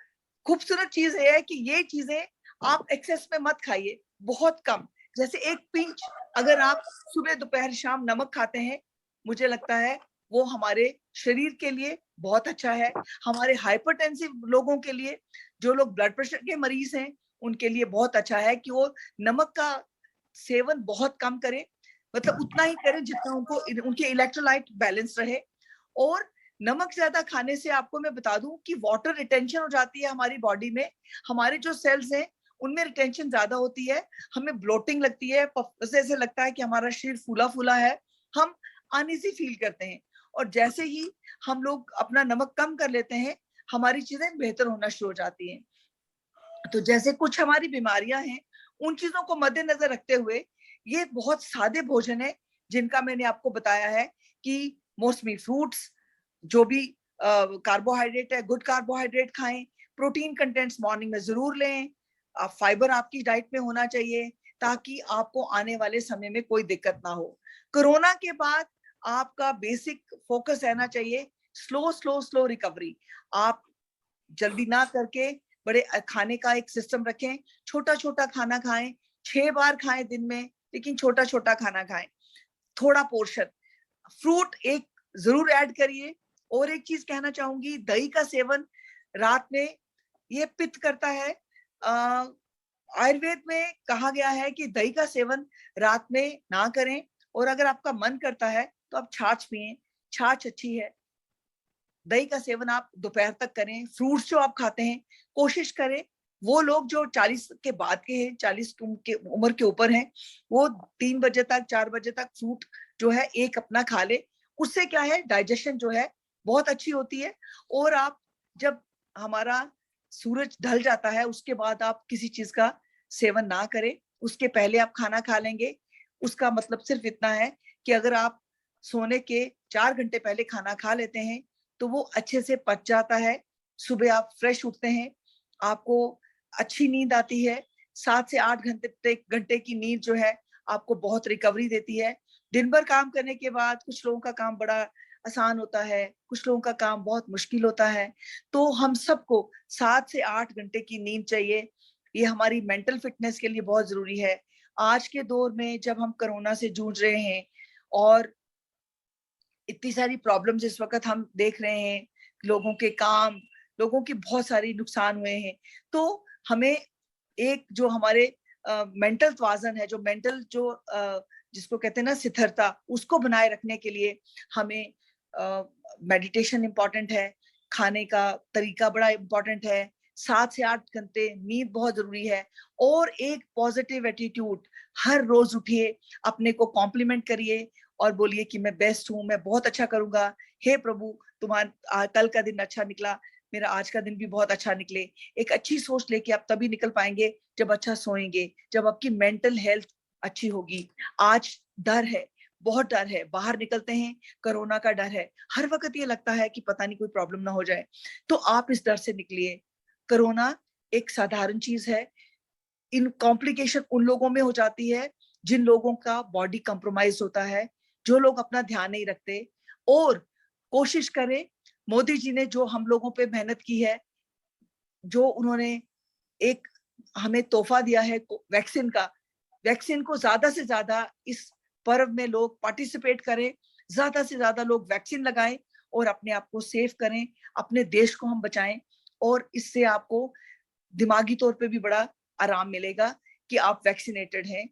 खूबसूरत चीज है कि ये चीजें आप एक्सेस में मत खाइए, बहुत कम, जैसे एक पिंच अगर आप सुबह दोपहर शाम नमक खाते हैं, मुझे लगता है वो हमारे शरीर के लिए बहुत अच्छा है। हमारे हाइपरटेंसिव लोगों के लिए, जो लोग ब्लड प्रेशर के मरीज हैं, उनके लिए बहुत अच्छा है कि वो नमक का सेवन बहुत कम करें, मतलब उतना ही करें जितना उनको उनके इलेक्ट्रोलाइट बैलेंस रहे। और नमक ज्यादा खाने से आपको मैं बता दूं कि वाटर रिटेंशन हो जाती है हमारी बॉडी में, हमारे जो सेल्स हैं उनमें रिटेंशन ज्यादा होती है, हमें ब्लोटिंग लगती है, ऐसे लगता है कि हमारा शरीर फूला फूला है, हम अनईजी फील करते हैं। और जैसे ही हम लोग अपना नमक कम कर लेते हैं, हमारी चीजें बेहतर होना शुरू हो जाती हैं। तो जैसे कुछ हमारी बीमारियां हैं, उन चीजों को मद्देनजर रखते हुए ये बहुत सादे भोजन है जिनका मैंने आपको बताया है कि मौसमी फ्रूट्स, जो भी कार्बोहाइड्रेट है, गुड कार्बोहाइड्रेट खाएं, प्रोटीन कंटेंट्स मॉर्निंग में जरूर लें, फाइबर आपकी डाइट में होना चाहिए ताकि आपको आने वाले समय में कोई दिक्कत ना हो। कोरोना के बाद आपका बेसिक फोकस रहना चाहिए स्लो स्लो स्लो रिकवरी। आप जल्दी ना करके बड़े खाने का एक सिस्टम रखें, छोटा छोटा खाना खाएं, 6 बार खाएं दिन में, लेकिन छोटा छोटा खाना खाएं, थोड़ा पोर्शन, फ्रूट एक जरूर ऐड करिए। और एक चीज कहना चाहूंगी, दही का सेवन रात में ये पित्त करता है। आयुर्वेद में कहा गया है कि दही का सेवन रात में ना करें, और अगर आपका मन करता है तो आप छाछ पिए, छाछ अच्छी है। दही का सेवन आप दोपहर तक करें। फ्रूट्स जो आप खाते हैं कोशिश करें, वो लोग जो 40 के बाद के हैं, 40 के उम्र के ऊपर हैं, वो 3 बजे तक 4 बजे तक फ्रूट जो है एक अपना खा ले। उससे क्या है, डाइजेशन जो है बहुत अच्छी होती है। और आप जब हमारा सूरज ढल जाता है उसके बाद आप किसी चीज का सेवन ना करें, उसके पहले आप खाना खा लेंगे। उसका मतलब सिर्फ इतना है कि अगर आप सोने के 4 घंटे पहले खाना खा लेते हैं तो वो अच्छे से पच जाता है। सुबह आप फ्रेश उठते हैं, आपको अच्छी नींद आती है। 7 से 8 घंटे की नींद जो है आपको बहुत रिकवरी देती है। दिन भर काम करने के बाद कुछ लोगों का काम बड़ा आसान होता है, कुछ लोगों का काम बहुत मुश्किल होता है। तो हम सबको 7 से 8 घंटे की नींद चाहिए। ये हमारी मेंटल फिटनेस के लिए बहुत जरूरी है। आज के दौर में जब हम कोरोना से जूझ रहे हैं और इतनी सारी प्रॉब्लम्स इस वक्त हम देख रहे हैं, लोगों के काम, लोगों की बहुत सारी नुकसान हुए हैं, तो हमें एक जो हमारे मेंटल तवाज़न है, जो मेंटल जो जिसको कहते हैं ना स्थिरता, उसको बनाए रखने के लिए हमें मेडिटेशन इम्पोर्टेंट है, खाने का तरीका बड़ा इम्पोर्टेंट है, 7 से 8 घंटे नींद बहुत जरूरी है और एक पॉजिटिव एटीट्यूड। हर रोज उठिए, अपने को कॉम्प्लीमेंट करिए और बोलिए कि मैं बेस्ट हूँ, मैं बहुत अच्छा करूंगा। हे प्रभु, तुम्हारा कल का दिन अच्छा निकला, मेरा आज का दिन भी बहुत अच्छा निकले। एक अच्छी सोच लेके आप तभी निकल पाएंगे जब अच्छा सोएंगे, जब आपकी मेंटल हेल्थ अच्छी होगी। आज डर है, बहुत डर है, बाहर निकलते हैं कोरोना का डर है, हर वक्त ये लगता है कि पता नहीं कोई प्रॉब्लम ना हो जाए, तो आप इस डर से निकलिए। कोरोना एक साधारण चीज है। इन कॉम्प्लिकेशन उन लोगों में हो जाती है जिन लोगों का बॉडी कंप्रोमाइज होता है, जो लोग अपना ध्यान नहीं रखते। और कोशिश करें, मोदी जी ने जो हम लोगों पे मेहनत की है, जो उन्होंने एक हमें तोहफा दिया है वैक्सीन का, वैक्सीन को ज्यादा से ज्यादा इस पर्व में लोग पार्टिसिपेट करें, ज्यादा से ज्यादा लोग वैक्सीन लगाएं और अपने आप को सेव करें, अपने देश को हम बचाएं। और इससे आपको दिमागी तौर पे भी बड़ा आराम मिलेगा कि आप वैक्सीनेटेड हैं।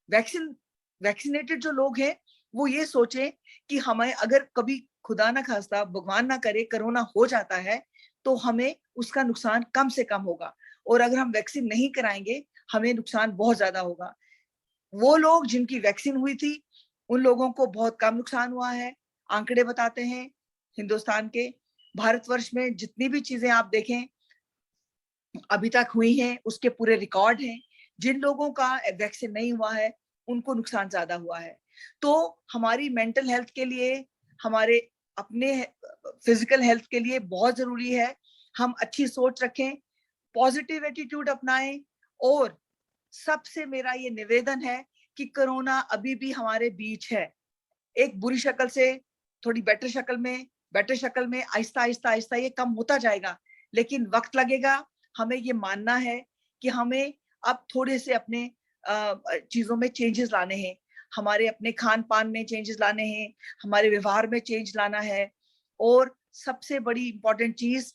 वैक्सीनेटेड जो लोग हैं वो ये सोचें कि हमें अगर कभी खुदा ना खास्ता, भगवान ना करे, कोरोना हो जाता है तो हमें उसका नुकसान कम से कम होगा, और अगर हम वैक्सीन नहीं कराएंगे हमें नुकसान बहुत ज्यादा होगा। वो लोग जिनकी वैक्सीन हुई थी उन लोगों को बहुत कम नुकसान हुआ है। आंकड़े बताते हैं हिंदुस्तान के, भारतवर्ष में जितनी भी चीजें आप देखें अभी तक हुई हैं उसके पूरे रिकॉर्ड हैं। जिन लोगों का वैक्सीन नहीं हुआ है उनको नुकसान ज्यादा हुआ है। तो हमारी मेंटल हेल्थ के लिए, हमारे अपने फिजिकल हेल्थ के लिए बहुत जरूरी है हम अच्छी सोच रखें, पॉजिटिव एटीट्यूड अपनाएं। और सबसे मेरा ये निवेदन है कि कोरोना अभी भी हमारे बीच है, एक बुरी शक्ल से थोड़ी बेटर शक्ल में आहिस्ता आहिस्ता आहिस्ता ये कम होता जाएगा, लेकिन वक्त लगेगा। हमें ये मानना है कि हमें अब थोड़े से अपने चीजों में चेंजेस लाने हैं, हमारे अपने खान पान में चेंजेस लाने हैं, हमारे व्यवहार में चेंज लाना है, और सबसे बड़ी इंपॉर्टेंट चीज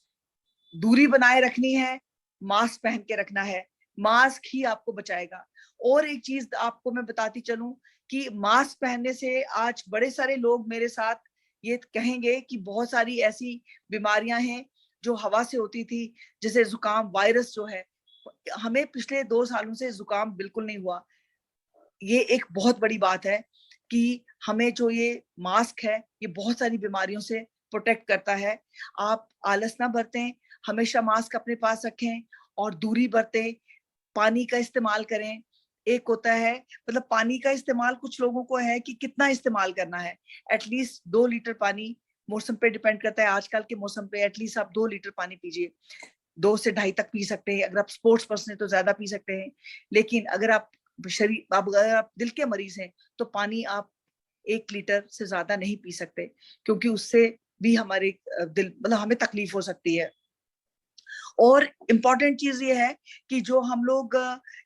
दूरी बनाए रखनी है, मास्क पहन के रखना है। मास्क ही आपको बचाएगा। और एक चीज आपको मैं बताती चलूं कि मास्क पहनने से आज बड़े सारे लोग मेरे साथ ये कहेंगे कि बहुत सारी ऐसी बीमारियां हैं जो हवा से होती थी, जैसे जुकाम वायरस जो है, हमें पिछले 2 सालों से जुकाम बिल्कुल नहीं हुआ। ये एक बहुत बड़ी बात है कि हमें जो ये मास्क है ये बहुत सारी बीमारियों से प्रोटेक्ट करता है। आप आलस ना बरतें, हमेशा मास्क अपने पास रखें और दूरी बरतें, पानी का इस्तेमाल करें। एक होता है, मतलब पानी का इस्तेमाल कुछ लोगों को है कि कितना इस्तेमाल करना है, एटलीस्ट 2 लीटर पानी, मौसम पे डिपेंड करता है, आजकल के मौसम पे एटलीस्ट आप 2 लीटर पानी पीजिए। 2 से ढाई तक पी सकते हैं, अगर आप स्पोर्ट्स पर्सन है तो ज्यादा पी सकते हैं। लेकिन अगर आप अगर आप दिल के मरीज हैं तो पानी आप 1 लीटर से ज्यादा नहीं पी सकते, क्योंकि उससे भी हमारे दिल, मतलब हमें तकलीफ हो सकती है। और इम्पॉर्टेंट चीज ये है कि जो हम लोग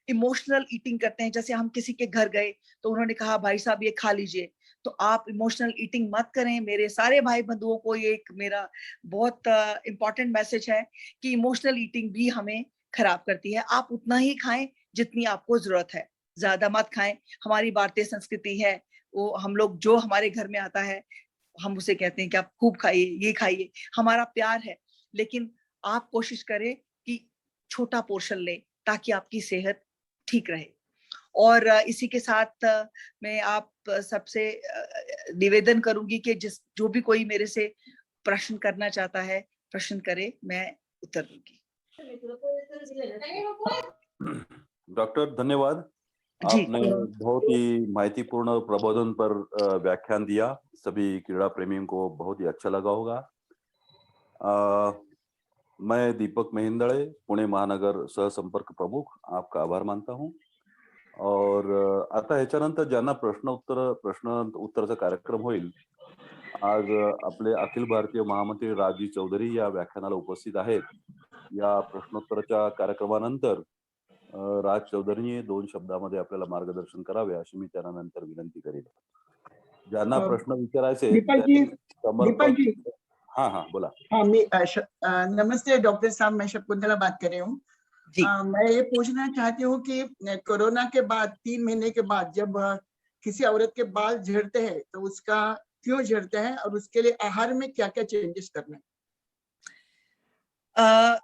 इमोशनल ईटिंग करते हैं, जैसे हम किसी के घर गए तो उन्होंने कहा भाई साहब ये खा लीजिए, तो आप इमोशनल ईटिंग मत करें। मेरे सारे भाई बंधुओं को ये एक मेरा बहुत इम्पॉर्टेंट मैसेज है कि इमोशनल ईटिंग भी हमें खराब करती है। आप उतना ही खाएं जितनी आपको जरूरत है, ज्यादा मत खाएं। हमारी भारतीय संस्कृति है, वो हम लोग जो हमारे घर में आता है हम उसे कहते हैं कि आप खूब खाइए, ये खाइए, हमारा प्यार है। लेकिन आप कोशिश करें कि छोटा पोर्शन लें ताकि आपकी सेहत ठीक रहे। और इसी के साथ मैं आप सबसे निवेदन करूंगी कि जो भी कोई मेरे से प्रश्न करना चाहता है प्रश्न करे, मैं उत्तर दूंगी। डॉक्टर धन्यवाद। जी आपने बहुत ही माहितीपूर्ण और प्रबोधन पर व्याख्यान दिया। सभी क्रीड़ा प्रेमियों को बहुत ही अच्छा लगा होगा। मैं दीपक मेहेंदळे, पुणे महानगर सहसंपर्क प्रमुख, आपका आभार मानता हूं। और आता ह्याच्यानंतर ज्यांना प्रश्न उत्तराचा कार्यक्रम होईल, आज आपले अखिल भारतीय महामंत्री राजजी चौधरी या व्याख्यानाला उपस्थित आहेत। या प्रश्नोत्तराच्या कार्यक्रमानंतर राज चौधरीने 2 शब्दामध्ये आपल्याला मार्गदर्शन करावे अशी मी त्यांना नंतर विनंती करेन। ज्यांना प्रश्न विचारायचे आहेत, दीपक त्यांनी जी समर्पक हाँ बोला। हाँ नमस्ते डॉक्टर साहब, मैं शकुंतला बात कर रही हूँ। जी मैं ये पूछना चाहती हूँ कि कोरोना के बाद 3 महीने के बाद जब किसी औरत के बाल झड़ते हैं तो उसका क्यों झड़ते हैं और उसके लिए आहार में क्या क्या चेंजेस करने हैं? अ,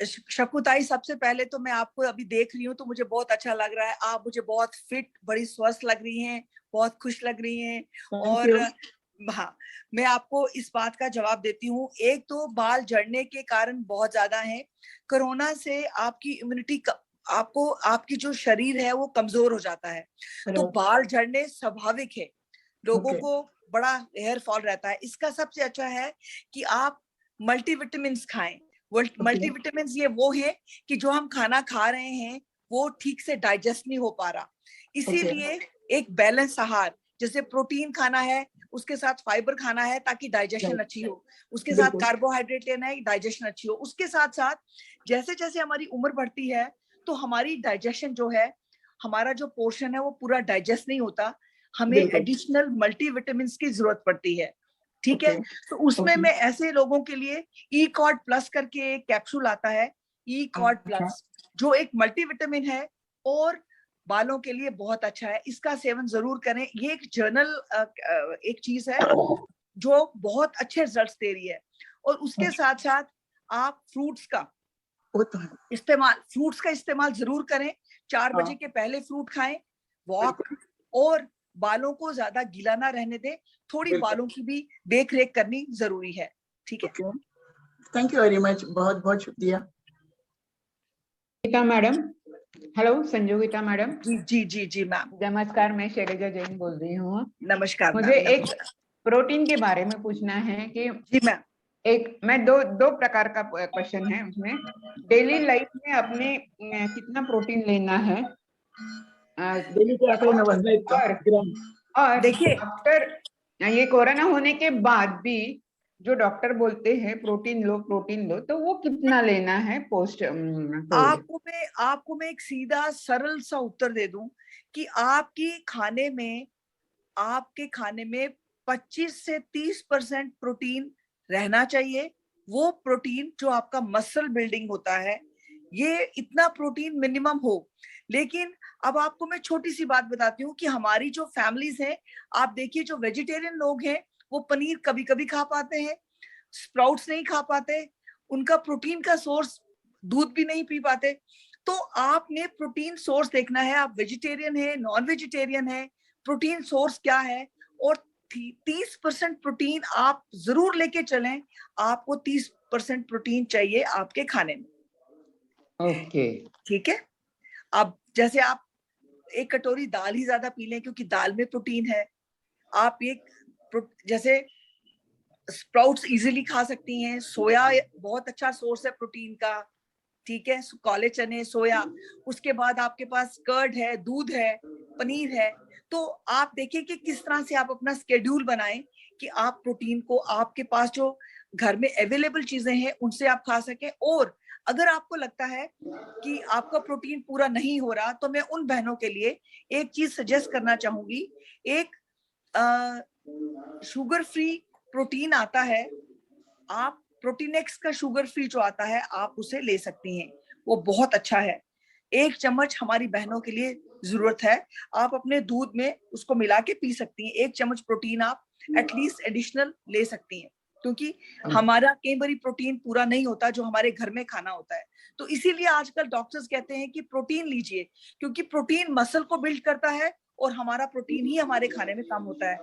शकुताई, सबसे पहले तो मैं आपको अभी देख रही हूँ तो मुझे बहुत अच्छा लग रहा है। आप मुझे बहुत फिट, बड़ी स्वस्थ लग रही हैं, बहुत खुश लग रही हैं। Thank और you. हाँ, मैं आपको इस बात का जवाब देती हूँ। एक तो बाल झड़ने के कारण बहुत ज्यादा हैं। कोरोना से आपकी इम्यूनिटी आपको, आपकी जो शरीर है वो कमजोर हो जाता है, तो बाल झड़ने स्वाभाविक है। लोगों Okay. को बड़ा हेयर फॉल रहता है। इसका सबसे अच्छा है कि आप मल्टीविटामिन खाएं। मल्टीविटामिन ये वो है कि जो हम खाना खा रहे हैं वो ठीक से डाइजेस्ट नहीं हो पा रहा, इसीलिए एक बैलेंस आहार, जैसे प्रोटीन खाना है, उसके साथ फाइबर खाना है ताकि डाइजेशन अच्छी हो, उसके साथ कार्बोहाइड्रेट लेना है, डाइजेशन अच्छी हो। उसके साथ साथ जैसे जैसे हमारी उम्र बढ़ती है तो हमारी डाइजेशन जो है, हमारा जो पोर्शन है वो पूरा डाइजेस्ट नहीं होता, हमें एडिशनल मल्टीविटामिन की जरूरत पड़ती है। ठीक है, तो उसमें मैं ऐसे लोगों के लिए ई कॉर्ड प्लस करके एक कैप्सूल आता है, ई कॉर्ड प्लस, जो एक मल्टीविटामिन है और बालों के लिए बहुत अच्छा है। इसका सेवन जरूर करें। ये एक जर्नल एक चीज है जो बहुत अच्छे रिजल्ट्स दे रही है। और उसके साथ साथ आप फ्रूट्स का इस्तेमाल जरूर करें। 4 बजे के पहले फ्रूट खाएं, वॉक, और बालों को ज्यादा गीला ना रहने दें। थोड़ी बालों की भी देख रेख करनी जरूरी है। ठीक है, थैंक यू वेरी मच, बहुत बहुत शुक्रिया। Geeta madam, hello Sanjogita madam. जी जी जी जी मैम, नमस्कार, मैं शैलजा जैन बोल रही हूँ। नमस्कार। मुझे एक प्रोटीन के बारे में पूछना है कि जी मैम, मैं दो प्रकार का क्वेश्चन है उसमें। डेली लाइफ में अपने कितना प्रोटीन लेना है डेली के आंकड़े में वजन और देखिए, आफ्टर ये कोरोना होने के बाद भी जो डॉक्टर बोलते हैं प्रोटीन लो, तो वो कितना लेना है पोस्ट आपको मैं एक सीधा सरल सा उत्तर दे दूं कि आपके खाने में 25 से 30% प्रोटीन रहना चाहिए। वो प्रोटीन जो आपका मसल बिल्डिंग होता है, ये इतना प्रोटीन मिनिमम हो। लेकिन अब आपको मैं छोटी सी बात बताती हूँ कि हमारी जो फैमिलीज हैं, आप देखिए जो वेजिटेरियन लोग हैं वो पनीर कभी कभी खा पाते हैं, स्प्राउट्स नहीं खा पाते, उनका प्रोटीन का सोर्स दूध भी नहीं पी पाते। तो आपने प्रोटीन सोर्स देखना है, आप वेजिटेरियन है, नॉन वेजिटेरियन है, प्रोटीन सोर्स क्या है, और 30% प्रोटीन आप जरूर लेके चलें। आपको 30% प्रोटीन चाहिए आपके खाने में। ओके, ठीक है, अब जैसे आप एक कटोरी दाल ही ज्यादा पी लें क्योंकि दाल में प्रोटीन है। आप जैसे स्प्राउट्स इजीली खा सकती हैं, सोया बहुत अच्छा सोर्स है प्रोटीन का। ठीक है, काले चने, सोया, उसके बाद आपके पास कर्ड है, दूध है, पनीर है। तो आप देखिए कि किस तरह से आप अपना स्केड्यूल बनाएं कि आप प्रोटीन को आपके पास जो घर में अवेलेबल चीजें हैं उनसे आप खा सकें। और अगर आपको लगता है कि आपका प्रोटीन पूरा नहीं हो रहा, तो मैं उन बहनों के लिए एक चीज सजेस्ट करना चाहूंगी। एक शुगर फ्री प्रोटीन आता है, आप प्रोटीनेक्स का शुगर फ्री जो आता है आप उसे ले सकती हैं, वो बहुत अच्छा है। 1 चम्मच हमारी बहनों के लिए जरूरत है, आप अपने दूध में उसको मिला के पी सकती हैं। 1 चम्मच प्रोटीन आप एटलीस्ट एडिशनल ले सकती हैं, क्योंकि हमारा कई बार प्रोटीन पूरा नहीं होता जो हमारे घर में खाना होता है। तो इसीलिए आजकल डॉक्टर्स कहते हैं कि प्रोटीन लीजिए, क्योंकि प्रोटीन मसल को बिल्ड करता है और हमारा प्रोटीन ही हमारे खाने में काम होता है।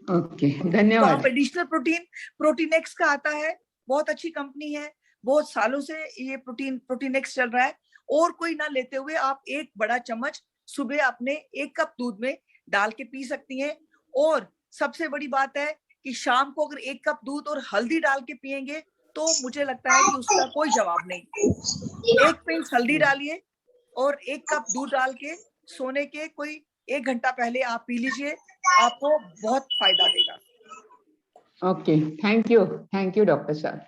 ओके, तो धन्यवाद। आप एडिशनल प्रोटीनेक्स का आता है, बहुत अच्छी कंपनी है, बहुत सालों से ये प्रोटीनेक्स चल रहा है। और कोई ना लेते हुए आप एक बड़ा चम्मच सुबह अपने 1 कप दूध में डाल के पी सकती हैं। और सबसे बड़ी बात है कि शाम को अगर 1 कप दूध और हल्दी डाल के पियेंगे तो मुझे लगता है कि उसका कोई जवाब नहीं। 1 पिंच हल्दी डालिए और 1 कप दूध डाल के सोने के कोई 1 घंटा पहले आप पी लीजिए, आपको बहुत फायदा देगा। ओके, थैंक यू डॉक्टर साहब।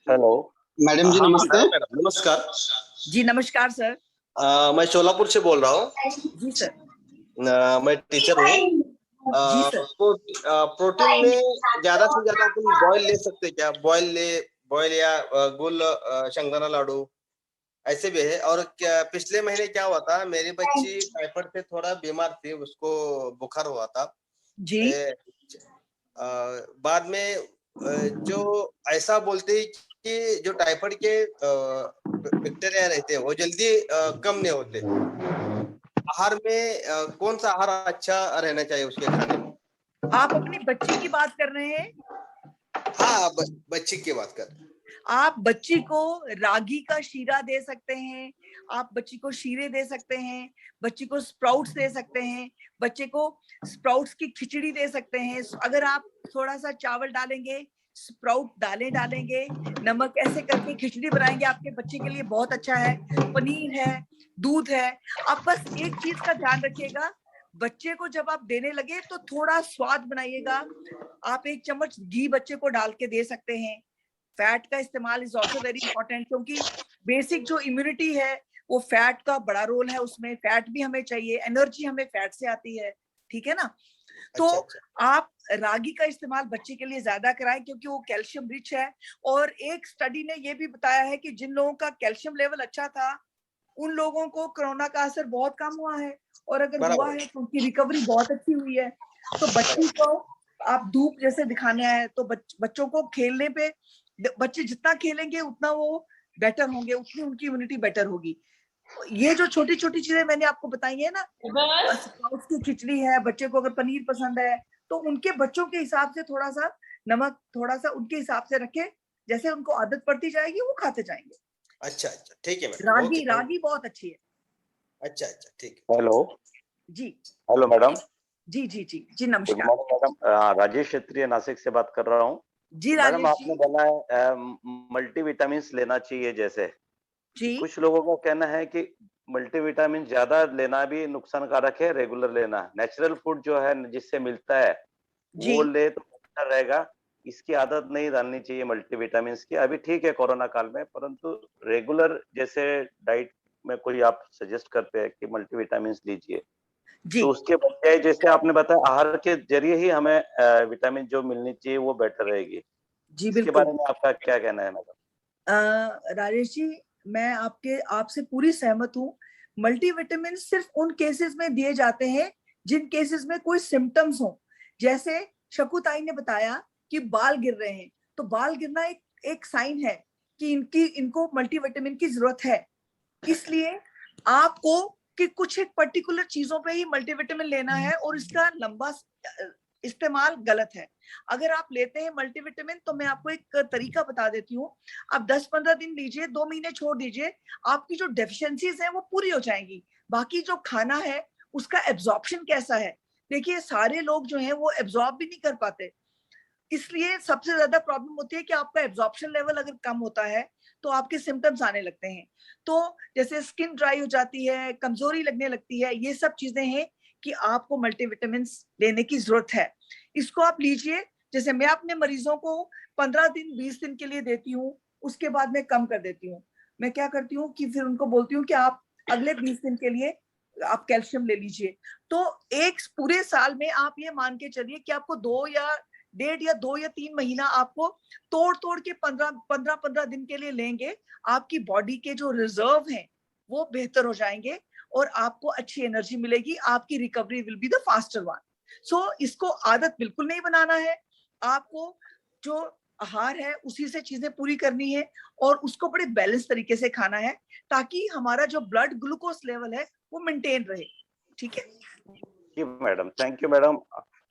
हेलो मैडम जी हाँ नमस्ते। मैडम नमस्कार। जी नमस्कार सर। मैं शोलापुर से बोल रहा हूँ। जी सर। मैं टीचर हूँ। जी सर। प्रोटीन में ज्यादा से ज्यादा अपन बॉयल ले सकते हैं क्या? बॉयल या गुल शंकरपारा लाडू ऐसे भी है। और क्या पिछले महीने क्या हुआ था, मेरी बच्ची टाइफाइड से थोड़ा बीमार थी, उसको बुखार हुआ था जी। बाद में जो ऐसा बोलते हैं कि जो टाइफाइड के बैक्टीरिया रहते हैं वो जल्दी कम नहीं होते। आहार में कौन सा आहार अच्छा रहना चाहिए उसके खाने में? आप अपनी बच्ची की बात कर रहे हैं? हाँ, बच्ची की बात कर। आप बच्ची को रागी का शीरा दे सकते हैं, आप बच्ची को शीरे दे सकते हैं, बच्ची को स्प्राउट्स दे सकते हैं, बच्चे को स्प्राउट्स की खिचड़ी दे सकते हैं। अगर आप थोड़ा सा चावल डालेंगे, स्प्राउट दालें डालेंगे, नमक ऐसे करके खिचड़ी बनाएंगे, आपके बच्चे के लिए बहुत अच्छा है। पनीर है, दूध है। आप बस एक चीज का ध्यान रखिएगा, बच्चे को जब आप देने लगे तो थोड़ा स्वाद बनाइएगा। आप 1 चम्मच घी बच्चे को डाल के दे सकते हैं। फैट का इस्तेमाल इज ऑल्सो वेरी इंपॉर्टेंट, क्योंकि बेसिक जो इम्यूनिटी है वो फैट का बड़ा रोल है उसमें। फैट भी हमें चाहिए, एनर्जी हमें फैट से आती है, ठीक है ना। तो आप रागी का इस्तेमाल बच्चे के लिए ज्यादा कराएं, क्योंकि वो कैल्शियम रिच है। और एक स्टडी ने ये भी बताया है कि जिन लोगों का कैल्शियम लेवल अच्छा था उन लोगों को कोरोना का असर बहुत कम हुआ है, और अगर हुआ है तो उनकी रिकवरी बहुत अच्छी हुई है। तो बच्ची को आप धूप जैसे दिखाना है तो बच्चों को खेलने पे, बच्चे जितना खेलेंगे उतना वो बेटर होंगे, उतनी उनकी इम्यूनिटी बेटर होगी। ये जो छोटी छोटी चीजें मैंने आपको बताई है ना, स्प्राउट्स की खिचड़ी है, बच्चे को अगर पनीर पसंद है तो उनके बच्चों के हिसाब से थोड़ा सा नमक थोड़ा सा उनके हिसाब से रखे, जैसे उनको आदत पड़ती जाएगी वो खाते जाएंगे। अच्छा, ठीक है मैडम। रागी बहुत अच्छी है। अच्छा, ठीक है। हेलो जी। Hello madam. जी नमस्कार। मैडम राजेश क्षेत्रीय नासिक से बात कर रहा हूँ। जी मैडम राजेश आपने बोला है मल्टीविटामिन लेना चाहिए, जैसे जी। कुछ लोगों का कहना है कि मल्टीविटामिन ज्यादा लेना भी नुकसानकारक है, रेगुलर लेना। नेचुरल फूड जो है जिससे मिलता है वो ले तो अच्छा रहेगा, इसकी आदत नहीं डालनी चाहिए मल्टीविटामिन की। अभी ठीक है कोरोना काल में, परंतु रेगुलर जैसे डाइट में कोई आप सजेस्ट करते हैं कि मल्टीविटामिन लीजिए, तो उसके बजाय जैसे आपने बताया आहार के जरिए ही हमें विटामिन जो मिलनी चाहिए वो बेटर रहेगी। जी इसके बिल्कुल। बारे में आपका क्या कहना है मैडम? राजेश जी, मैं आपसे पूरी सहमत हूँ। मल्टीविटामिन सिर्फ उन केसेस में दिए जाते हैं जिन केसेस में कोई सिम्टम्स हो। जैसे शकुताई ने बताया कि बाल गिर रहे हैं, तो बाल गिरना एक साइन है कि इनको मल्टीविटामिन की जरूरत है। इसलिए आपको कि कुछ एक पर्टिकुलर चीजों पे ही मल्टीविटामिन लेना है, और इसका लंबा इस्तेमाल गलत है। अगर आप लेते हैं मल्टीविटामिन तो मैं आपको एक तरीका बता देती हूँ। आप 10-15 दिन लीजिए, 2 महीने छोड़ दीजिए, आपकी जो डेफिशिएंसीज है वो पूरी हो जाएंगी। बाकी जो खाना है उसका एब्जॉर्प्शन कैसा है, देखिए सारे लोग जो है वो एब्जॉर्ब भी नहीं कर पाते। इसलिए सबसे ज्यादा प्रॉब्लम होती है कि आपका एब्जॉर्प्शन लेवल अगर कम होता है तो आपके सिम्टम्स आने लगते हैं। तो जैसे स्किन ड्राई हो जाती है, कमजोरी लगने लगती है, ये सब चीजें हैं कि आपको मल्टीविटामिन लेने की जरूरत है। इसको आप लीजिए। जैसे मैं अपने मरीजों को 15 दिन 20 दिन के लिए देती हूँ, उसके बाद मैं कम कर देती हूँ। मैं क्या करती हूँ कि फिर उनको बोलती हूँ कि आप अगले 20 दिन के लिए आप कैल्शियम ले लीजिए। तो एक पूरे साल में आप ये मान के चलिए कि आपको 2 या 1.5 या 2 या 3 महीना आपको तोड़ के 15 दिन के लिए लेंगे, आपकी बॉडी के जो रिजर्व हैं वो बेहतर हो जाएंगे और आपको अच्छी एनर्जी मिलेगी। आपकी recovery will be the faster one. So इसको आदत बिल्कुल नहीं बनाना है, आपको जो आहार है उसी से चीजें पूरी करनी है और उसको बड़े बैलेंस तरीके से खाना है, ताकि हमारा जो ब्लड ग्लूकोज लेवल है वो मेंटेन रहे। ठीक है जी मैडम, थैंक यू मैडम।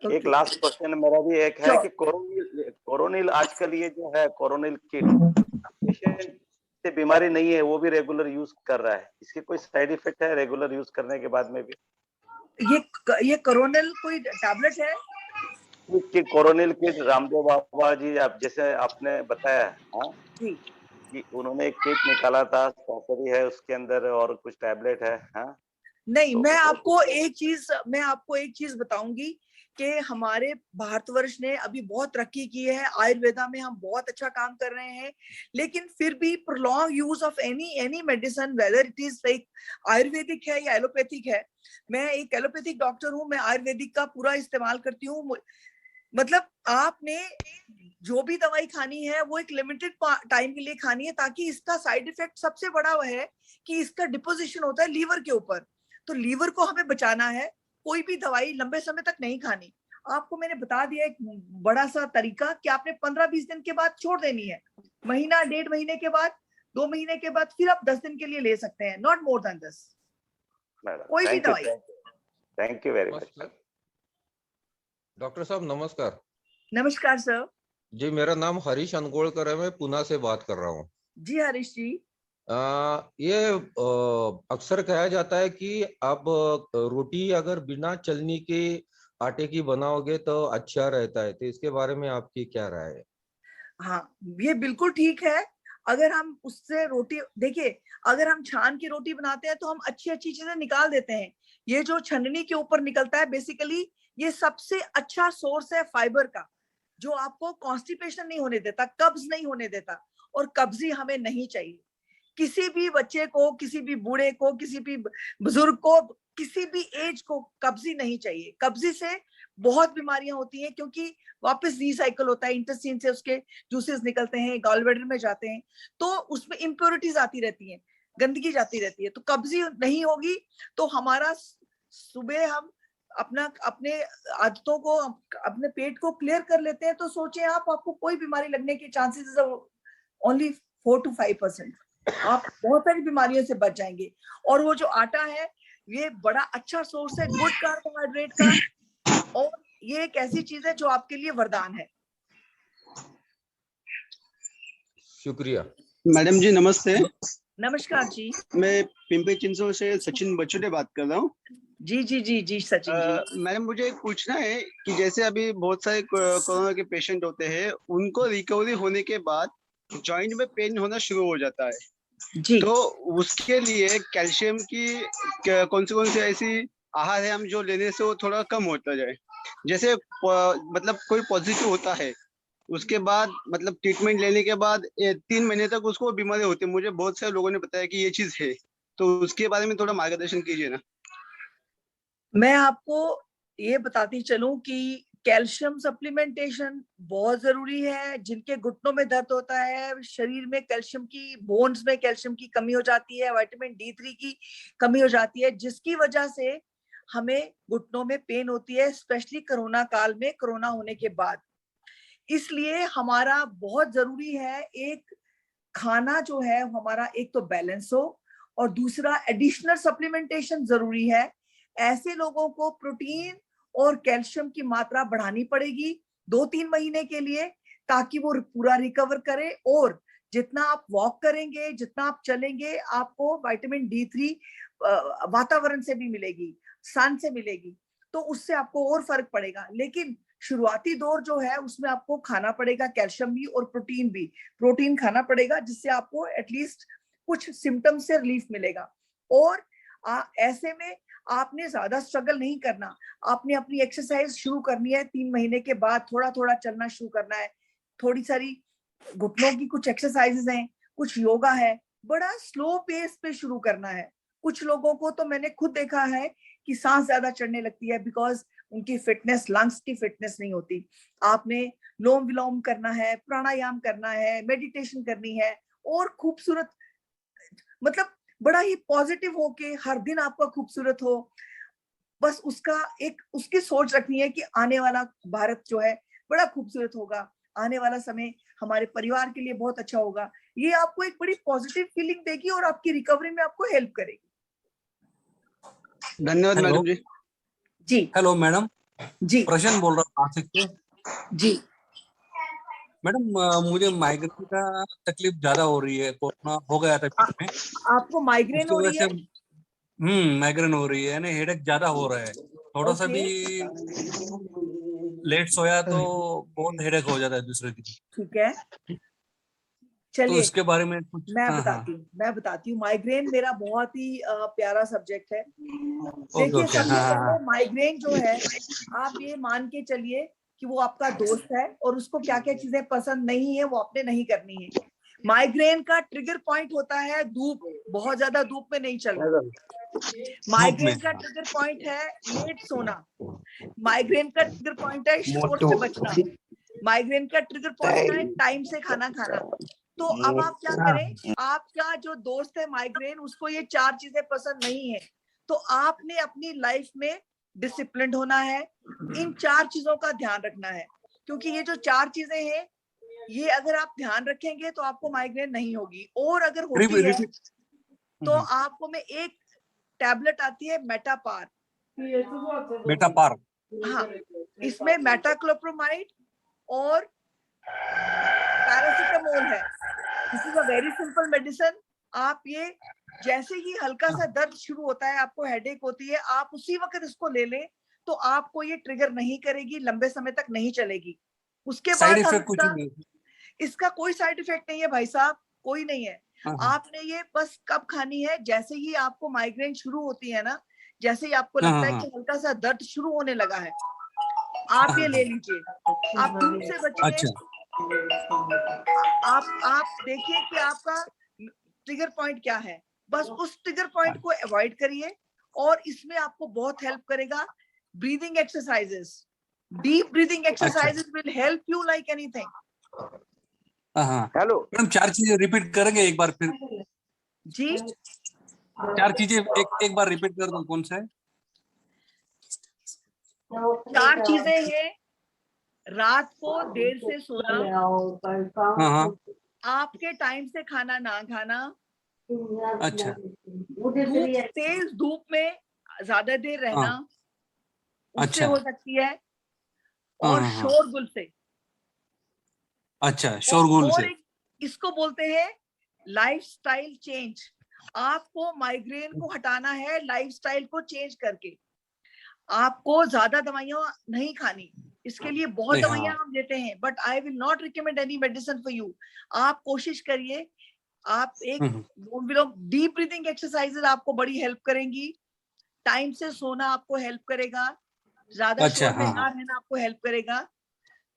एक लास्ट क्वेश्चन मेरा भी एक है कि कोरोनिल आजकल ये जो है कोरोनिल किट पेशेंट जिससे बीमारी नहीं है वो भी रेगुलर यूज कर रहा है, इसके कोई साइड इफेक्ट है रेगुलर यूज करने के बाद में भी? ये कोरोनिल कोई टैबलेट है? कि कोरोनिल किट रामदेव बाबा जी, आप जैसे आपने बताया, हाँ, जी कि उन्होंने एक किट निकाला था, स्ट्रॉबेरी है उसके अंदर और कुछ टैबलेट है, हाँ। नहीं, तो मैं आपको एक चीज बताऊंगी कि हमारे भारतवर्ष ने अभी बहुत तरक्की की है, आयुर्वेदा में हम बहुत अच्छा काम कर रहे हैं, लेकिन फिर भी prolong use of any medicine, whether it is like Ayurvedic है या एलोपैथिक है। मैं एक एलोपैथिक डॉक्टर हूँ, मैं आयुर्वेदिक का पूरा इस्तेमाल करती हूँ। मतलब आपने जो भी दवाई खानी है वो एक लिमिटेड टाइम के लिए खानी है, ताकि इसका साइड इफेक्ट सबसे बड़ा वह है कि इसका डिपोजिशन होता है लीवर के ऊपर, तो लीवर को हमें बचाना है। कोई भी दवाई लंबे समय तक नहीं खानी। आपको मैंने बता दिया एक बड़ा सा तरीका कि आपने 15-20 दिन के बाद छोड़ देनी है, महीना 1.5 महीने के बाद, 2 महीने के बाद फिर आप 10 दिन के लिए ले सकते हैं, नॉट मोर देन 10, कोई भी दवाई। Thank you very much. Doctor साहब नमस्कार। नमस्कार सर। जी मेरा नाम हरीश अनगोलकर है, मैं पुणे से बात कर रहा हूँ। जी हरीश जी। ये अक्सर कहा जाता है कि आप रोटी अगर बिना चलनी के आटे की बनाओगे तो अच्छा रहता है, तो इसके बारे में आपकी क्या राय है? हाँ, ये बिल्कुल ठीक है। अगर हम उससे रोटी, देखिए अगर हम छान की रोटी बनाते हैं तो हम अच्छी अच्छी चीजें निकाल देते हैं। ये जो छननी के ऊपर निकलता है, बेसिकली ये सबसे अच्छा सोर्स है फाइबर का, जो आपको कॉन्स्टिपेशन नहीं होने देता, कब्ज नहीं होने देता, और कब्जी हमें नहीं चाहिए। किसी भी बच्चे को, किसी भी बूढ़े को, किसी भी बुजुर्ग को, किसी भी एज को कब्जी नहीं चाहिए। कब्जी से बहुत बीमारियां होती हैं, क्योंकि वापस रिसाइकल होता है, इंटेस्टाइन से उसके जूसेस निकलते हैं, गॉल ब्लैडर में जाते हैं, तो उसमें इम्प्योरिटीज आती रहती हैं, गंदगी जाती रहती है। तो कब्जी नहीं होगी तो हमारा सुबह हम अपने आदतों को, अपने पेट को क्लियर कर लेते हैं, तो सोचे आपको कोई बीमारी लगने के चांसेस ओनली 4 to 5%। आप बहुत सारी बीमारियों से बच जाएंगे। और वो जो आटा है, ये बड़ा अच्छा सोर्स है गुड कार्बोहाइड्रेट का, और ये एक ऐसी चीज है जो आपके लिए वरदान है। शुक्रिया। मैडम जी नमस्ते। नमस्कार जी। मैं पिंपरी चिंचोड़ से सचिन बचुटे बात कर रहा हूँ। जी जी जी जी सचिन जी। मैडम मुझे एक पूछना है कि जैसे अभी बहुत सारे कोरोना के पेशेंट होते हैं, उनको रिकवरी होने के बाद जॉइंट में पेन होना शुरू हो जाता है जी। तो उसके लिए कैल्शियम की कौन सी ऐसी आहार है हम जो लेने से वो थोड़ा कम होता जाए? जैसे मतलब कोई पॉजिटिव होता है, उसके बाद मतलब ट्रीटमेंट लेने के बाद 3 महीने तक उसको बीमारी होती है, मुझे बहुत सारे लोगों ने बताया कि ये चीज है, तो उसके बारे में थोड़ा मार्गदर्शन कीजिए ना। मैं आपको ये बताती चलूं कि कैल्शियम सप्लीमेंटेशन बहुत जरूरी है। जिनके घुटनों में दर्द होता है, शरीर में कैल्शियम की, बोन्स में कैल्शियम की कमी हो जाती है, विटामिन D3 की कमी हो जाती है, जिसकी वजह से हमें घुटनों में पेन होती है, स्पेशली कोरोना काल में, कोरोना होने के बाद। इसलिए हमारा बहुत जरूरी है, एक खाना जो है हमारा, एक तो बैलेंस हो, और दूसरा एडिशनल सप्लीमेंटेशन जरूरी है। ऐसे लोगों को प्रोटीन और कैल्शियम की मात्रा बढ़ानी पड़ेगी 2-3 महीने के लिए, ताकि वो पूरा रिकवर करे। और जितना आप वॉक करेंगे, जितना आप चलेंगे, आपको विटामिन D3 वातावरण से भी मिलेगी, सन से मिलेगी, तो उससे आपको और फर्क पड़ेगा। लेकिन शुरुआती दौर जो है उसमें आपको खाना पड़ेगा कैल्शियम भी और प्रोटीन भी। प्रोटीन खाना पड़ेगा जिससे आपको एटलीस्ट कुछ सिम्टम्स से रिलीफ मिलेगा। और ऐसे में आपने ज्यादा स्ट्रगल नहीं करना, आपने अपनी एक्सरसाइज शुरू करनी है। 3 महीने के बाद थोड़ा थोड़ा चलना शुरू करना है, थोड़ी सारी घुटनों की कुछ एक्सरसाइजेस हैं, कुछ योगा है, बड़ा स्लो पेस पे शुरू करना है। कुछ लोगों को तो मैंने खुद देखा है कि सांस ज्यादा चढ़ने लगती है, बिकॉज उनकी फिटनेस, लंग्स की फिटनेस नहीं होती। आपने लोम विलोम करना है, प्राणायाम करना है, मेडिटेशन करनी है, और खूबसूरत, मतलब बड़ा ही पॉजिटिव होके हर दिन आपका खूबसूरत हो। बस उसकी सोच रखनी है कि आने वाला भारत जो है बड़ा खूबसूरत होगा, आने वाला समय हमारे परिवार के लिए बहुत अच्छा होगा। ये आपको एक बड़ी पॉजिटिव फीलिंग देगी और आपकी रिकवरी में आपको हेल्प करेगी। धन्यवाद मैडम जी। जी हेलो मैडम जी प्रशांत बोल रहा हूँ नासिक से। जी मैडम मुझे माइग्रेन का तकलीफ ज्यादा हो रही है, कोरोना हो गया था बीच में, आपको माइग्रेन उसकी हो वजह रही से है? माइग्रेन हो रही है, यानी हेडेक ज्यादा हो रहा है। थोड़ा सा भी लेट सोया तो बहुत हेडेक हो जाता है दूसरे दिन। ठीक है, तो चलिए इसके बारे में कुछ। मैं हाँ हाँ, बताती हूँ। माइग्रेन मेरा बहुत ही प्यारा सब्जेक्ट है। ओके देखिए, ओके, सबसे हाँ हाँ पहले हाँ, माइग्रेन जो है, आप ये मान के चलिए कि वो आपका दोस्त है और उसको क्या क्या चीजें पसंद नहीं है वो आपने नहीं करनी है। माइग्रेन का ट्रिगर पॉइंट होता है धूप, बहुत ज्यादा धूप में नहीं चलना। धूप में। माइग्रेन का ट्रिगर पॉइंट है लेट सोना। माइग्रेन का ट्रिगर पॉइंट है शोर से बचना। माइग्रेन का ट्रिगर पॉइंट है टाइम से खाना खाना। तो अब आप क्या करें, आपका जो दोस्त है माइग्रेन, उसको ये 4 चीजें पसंद नहीं है, तो आपने अपनी लाइफ में डिसिप्लिन्ड होना है, इन 4 चीजों का ध्यान रखना है। क्योंकि ये जो 4 चीजें हैं, ये अगर आप ध्यान रखेंगे तो आपको माइग्रेन नहीं होगी। और अगर होती है रिपीट। तो आपको में एक टैबलेट आती है मेटापार। बेटा पार। हाँ, इसमें मेटाक्लोप्रोमाइड और पैरासीटामोल है। This is a very simple medicine. आप ये जैसे ही हल्का सा दर्द शुरू होता है, आपको हेडेक होती है, आप उसी वक्त इसको ले लें तो आपको ये ट्रिगर नहीं करेगी, लंबे समय तक नहीं चलेगी। उसके साइड बाद इफेक्ट कुछ नहीं? इसका कोई साइड इफेक्ट नहीं है भाई साहब, कोई नहीं है। हाँ हाँ आपने ये बस कब खानी है, जैसे ही आपको माइग्रेन शुरू होती है ना, जैसे ही आपको हाँ लगता है हाँ कि हल्का सा दर्द शुरू होने लगा है, आप ये ले लीजिए। आप धूप से बचिए। अच्छा आप देखिए कि आपका ट्रिगर पॉइंट क्या है, बस उस ट्रिगर पॉइंट को अवॉइड करिए। और इसमें आपको बहुत हेल्प करेगा breathing exercises. Deep breathing exercises will help you like anything. हाँ हाँ। हेलो, मैडम 4 चीजें रिपीट करेंगे एक बार फिर? जी, 4 चीजें एक बार रिपीट कर दो, कौन सा है? 4 चीजें हैं। रात को देर से सोना, हाँ हाँ, आपके टाइम से खाना ना खाना, अच्छा तेज धूप में ज्यादा देर रहना, हाँ, उससे अच्छा हो सकती है, हाँ और हाँ हाँ, शोरगुल से। अच्छा शोरगुल और से। इसको बोलते हैं लाइफस्टाइल चेंज। आपको माइग्रेन को हटाना है लाइफस्टाइल को चेंज करके। आपको ज्यादा दवाइयां नहीं खानी, इसके लिए बहुत नहीं, दवाइयां हाँ हम देते हैं, but I will not recommend any medicine for you. आप कोशिश करिए, आप एक डीप ब्रीदिंग एक्सरसाइजेस आपको बड़ी हेल्प करेंगी। टाइम से सोना आपको हेल्प करेगा, ज्यादा अच्छा शोर में हाँ ना हाँ रहना आपको हेल्प करेगा।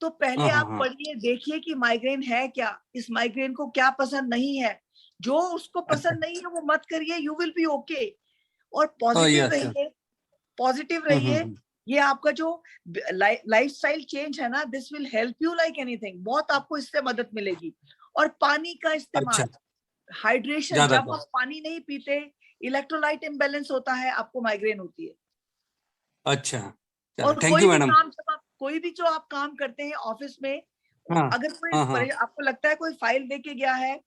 तो पहले हाँ हाँ आप हाँ, पढ़िए, देखिए कि माइग्रेन है क्या, इस माइग्रेन को क्या पसंद नहीं है। जो उसको अच्छा पसंद नहीं है वो मत करिए, यू विल बी ओके। और पॉजिटिव यस यस, रहिए, पॉजिटिव रहिए। ये आपका जो लाइफस्टाइल चेंज है ना, this will help you like anything. बहुत आपको इससे मदद मिलेगी। और पानी का अच्छा इस्तेमाल, हाइड्रेशन, ज्यादा जब कर, आप पानी नहीं पीते, इलेक्ट्रोलाइट इम्बैलेंस होता है, आपको माइग्रेन होती है। अच्छा चलो, और थैंक यू मैडम। कोई भी जो आप काम करते हैं ऑफिस में, हाँ अगर हाँ हाँ आपको लगता है कोई फाइल लेके गया है,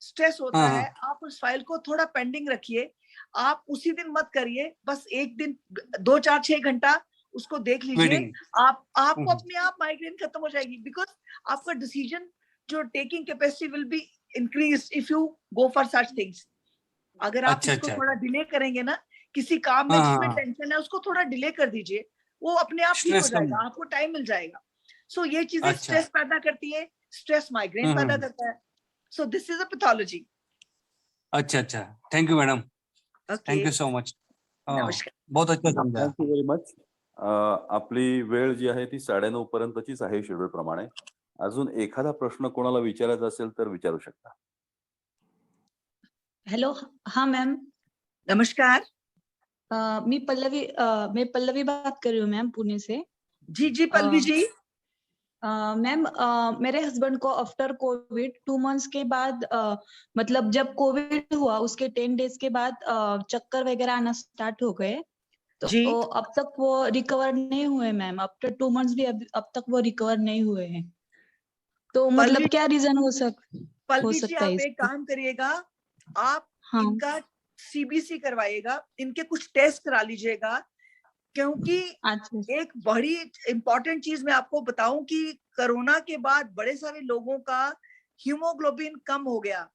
स्ट्रेस होता हाँ है, हाँ, आप उस फाइल को थोड़ा पेंडिंग रखिए। आप उसी दिन मत करिए, बस एक दिन 2 4 6 घंटा उसको देख लीजिए। वेटिंग। आपको अपने आप माइग्रेन खत्म हो जाएगी। बिकॉज आपका डिसीजन जो taking capacity will be increase if you go for such things. अगर आप अच्छा इसको अच्छा, थोड़ा डिले करेंगे ना, किसी काम में हाँ हाँ जिसमें हाँ, टेंशन है उसको थोड़ा डिले कर दीजिए, वो अपने आप ठीक हो स्ट्रेस कम। जाएगा, आपको टाइम मिल जाएगा। सो ये चीजें अच्छा, स्ट्रेस पैदा करती है, स्ट्रेस माइग्रेन पैदा करता है। So this is a pathology. अच्छा अच्छा, thank you madam, okay, thank you so much. नमस्कार. बहुत अच्छा समजा. Thank you very much. आपली वेळ जी आहे ती 9:30 पर्यंतचीच आहे शेड्यूल प्रमाणे. अजून एखादा प्रश्न कोणाला विचारायचा असेल तर विचारू शकता. हेलो, हाँ मैम. नमस्कार. मैं पल्लवी बात कर रही हूँ मैम, पुणे से. जी जी पल्लवी जी. मैम, मेरे हस्बैंड को आफ्टर कोविड 2 मंथ्स के बाद, मतलब जब कोविड हुआ उसके 10 डेज के बाद चक्कर वगैरह आना स्टार्ट हो गए. जी. तो अब तक वो रिकवर नहीं हुए मैम. आफ्टर 2 मंथ्स भी अब तक वो रिकवर नहीं हुए हैं. तो मतलब क्या रीजन हो पल्लवी जी, सकता है आप एक इसका? काम करिएगा, आप हाँ. इनका सीबीसी करवाइएगा, इनके कुछ टेस्ट करा लीजिएगा. क्योंकि अच्छा एक बड़ी इंपॉर्टेंट चीज मैं आपको बताऊं कि कोरोना के बाद बड़े सारे लोगों का हीमोग्लोबिन कम हो गया,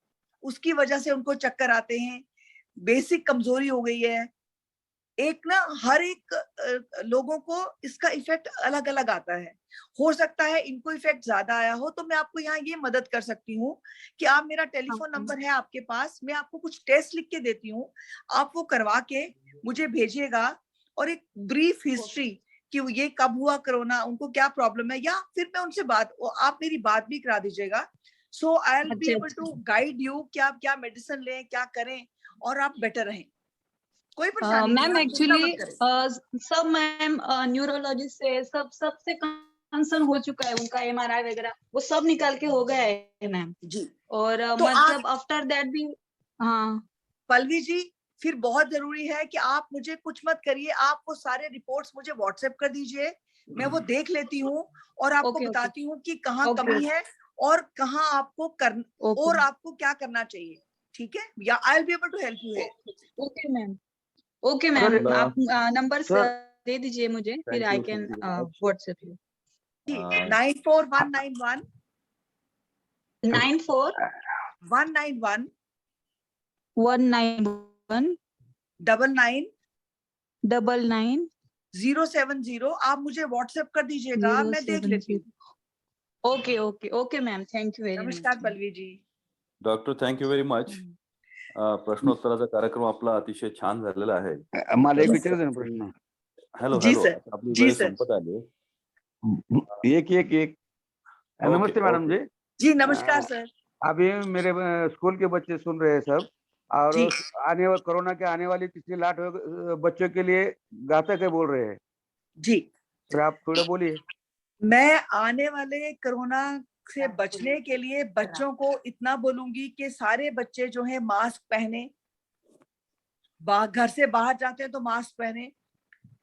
उसकी वजह से उनको चक्कर आते हैं, बेसिक कमजोरी हो गई है। एक ना हर एक लोगों को इसका इफेक्ट अलग अलग आता है। हो सकता है इनको इफेक्ट ज्यादा आया हो, तो मैं आपको यहाँ ये मदद कर सकती हूँ कि आप, मेरा टेलीफोन नंबर है आपके पास, मैं आपको कुछ टेस्ट लिख के देती हूँ, आप वो करवा के मुझे भेजिएगा, और एक ब्रीफ हिस्ट्री कि ये कब हुआ कोरोना, उनको क्या प्रॉब्लम है, या फिर मैं उनसे आप मेरी बात भी करा दीजिएगा। So I will be able to guide you कि आप क्या मेडिसिन लें, क्या करें, और आप बेटर रहें। कोई परेशानी नहीं, मैम आप चिंता मत एक्चुअली करें। सब मैम न्यूरोलॉजिस्ट से सबसे कंसर्न हो चुका है, उनका MRI वगैरह वो सब निकाल के हो गया है मैम। जी, और तो मतलब आफ्टर दैट भी हाँ पल्लवी जी, फिर बहुत जरूरी है कि आप मुझे कुछ मत करिए, आप वो सारे रिपोर्ट्स मुझे व्हाट्सएप कर दीजिए, मैं वो देख लेती हूँ और आपको ओके ओके बताती हूँ कि कहाँ ओके कमी है और कहाँ आपको ओके और आपको क्या करना चाहिए। ठीक है, या I will be able to help you है। ओके मैम ओके मैम, आप नंबर सर दे दीजिए मुझे, फिर thank I you, can thank you very much. WhatsApp you. 941991 94 191 191 99 99 070 आप मुझे व्हाट्सएप कर दीजिएगा, मैं देख लेती 070। हूँ। Okay okay okay ma'am, thank you very much. नमस्कार Pallavi ji. Doctor thank you very much. प्रश्नोत्तराचा कार्यक्रम आपला अतिशय छान झालेला आहे. मला एक जी विचारायचं ना प्रश्न. हॅलो जी हॅलो, सर, आता आपली जी वेळ सर, संपत आली. एक एक एक नमस्ते मैडम जी. जी नमस्कार सर। अभी मेरे स्कूल के बच्चे सुन रहे हैं सब, और जी कोरोना के आने वाली तीसरी लाट बच्चों के लिए घातक है बोल रहे हैं. जी, फिर आप थोड़ा बोलिए. मैं आने वाले कोरोना से बचने के लिए बच्चों को इतना बोलूंगी कि सारे बच्चे जो हैं मास्क पहने, घर से बाहर जाते हैं तो मास्क पहने,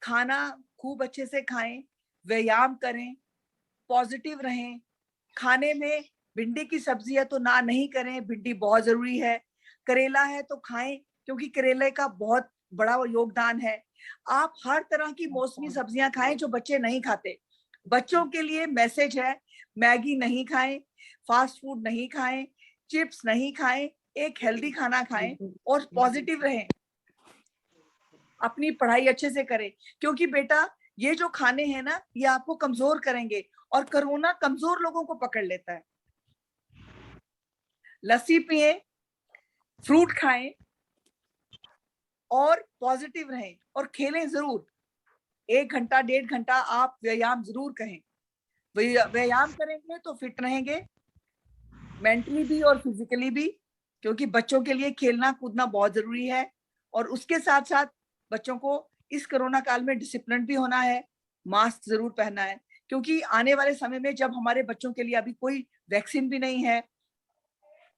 खाना खूब अच्छे से खाएं, व्यायाम करें, पॉजिटिव रहें, खाने में भिंडी की सब्जी है तो ना नहीं करें, भिंडी बहुत जरूरी है, करेला है तो खाएं क्योंकि करेले का बहुत बड़ा योगदान है। आप हर तरह की मौसमी सब्जियां खाएं जो बच्चे नहीं खाते। बच्चों के लिए मैसेज है, मैगी नहीं खाएं, फास्ट फूड नहीं खाएं, चिप्स नहीं खाएं, एक हेल्दी खाना खाएं और पॉजिटिव रहें, अपनी पढ़ाई अच्छे से करें, क्योंकि बेटा ये जो खाने हैं ना, ये आपको कमजोर करेंगे और कोरोना कमजोर लोगों को पकड़ लेता है। लस्सी पिए, फ्रूट खाएं और पॉजिटिव रहें और खेलें जरूर। 1 घंटा 1.5 घंटा आप व्यायाम जरूर करें। व्यायाम करेंगे तो फिट रहेंगे, मेंटली भी और फिजिकली भी, क्योंकि बच्चों के लिए खेलना कूदना बहुत जरूरी है। और उसके साथ साथ बच्चों को इस कोरोना काल में डिसिप्लिन भी होना है, मास्क जरूर पहनना है, क्योंकि आने वाले समय में जब हमारे बच्चों के लिए अभी कोई वैक्सीन भी नहीं है,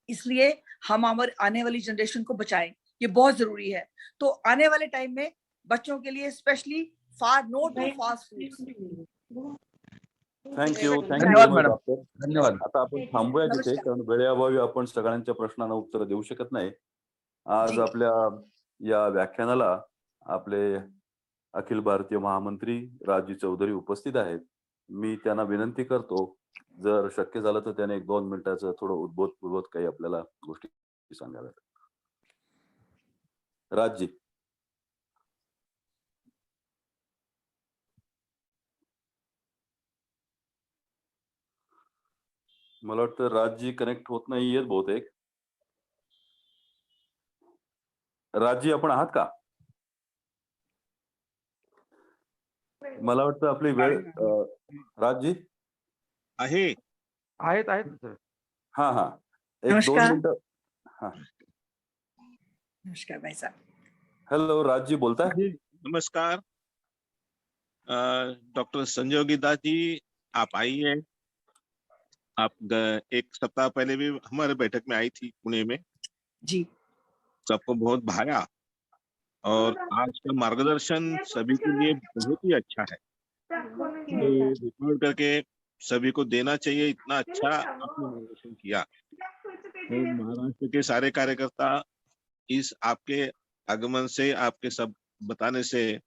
इसलिए हम हमारे आने वाली जनरेशन को बचाएं, ये बहुत जरूरी है। तो आने वाले टाइम में बच्चों के लिए specially no to fast food. Thank you धन्यवाद मच मॅडम. डॉक्टर. धन्यवाद. आता आपण थांबूया तिथे, नमस्कार. कारण वेळेअभावी आपण सगळ्यांच्या प्रश्नांना उत्तर देऊ शकत नाही. आज जी. आपल्या या व्याख्यानाला आपले अखिल भारतीय महामंत्री राजजी चौधरी उपस्थित आहेत. मी त्यांना विनंती करतो, जर शक्य झालं तर त्याने 1-2 मिनिटाचं थोडं उद्बोधपूर्वक काही आपल्याला गोष्टी सांगाव्यात. राजजी. मला वाटतं राजजी कनेक्ट होत नाहीयेत बहुतेक. राजजी आपण आहात का? मला वाटतं आपली वेळ राजजी आहे. आहेत आहेत सर. हां हां, 1-2 नमस्कार. मिनिटं. हां, नमस्कार भाई साहब. हॅलो राजजी बोलताय? जी, नमस्कार. डॉक्टर संजय गिद्दा जी, आप आई हैं. आप 1 सप्ताह पहले भी हमारे बैठक में आई थी पुणे में. जी सबको बहुत भाया और आज का मार्गदर्शन सभी के लिए बहुत ही अच्छा है. ये रिकॉर्ड करके सभी को देना चाहिए, इतना अच्छा आपने मार्गदर्शन किया. तो महाराष्ट्र के सारे कार्यकर्ता इस आपके आगमन से, आपके सब बताने से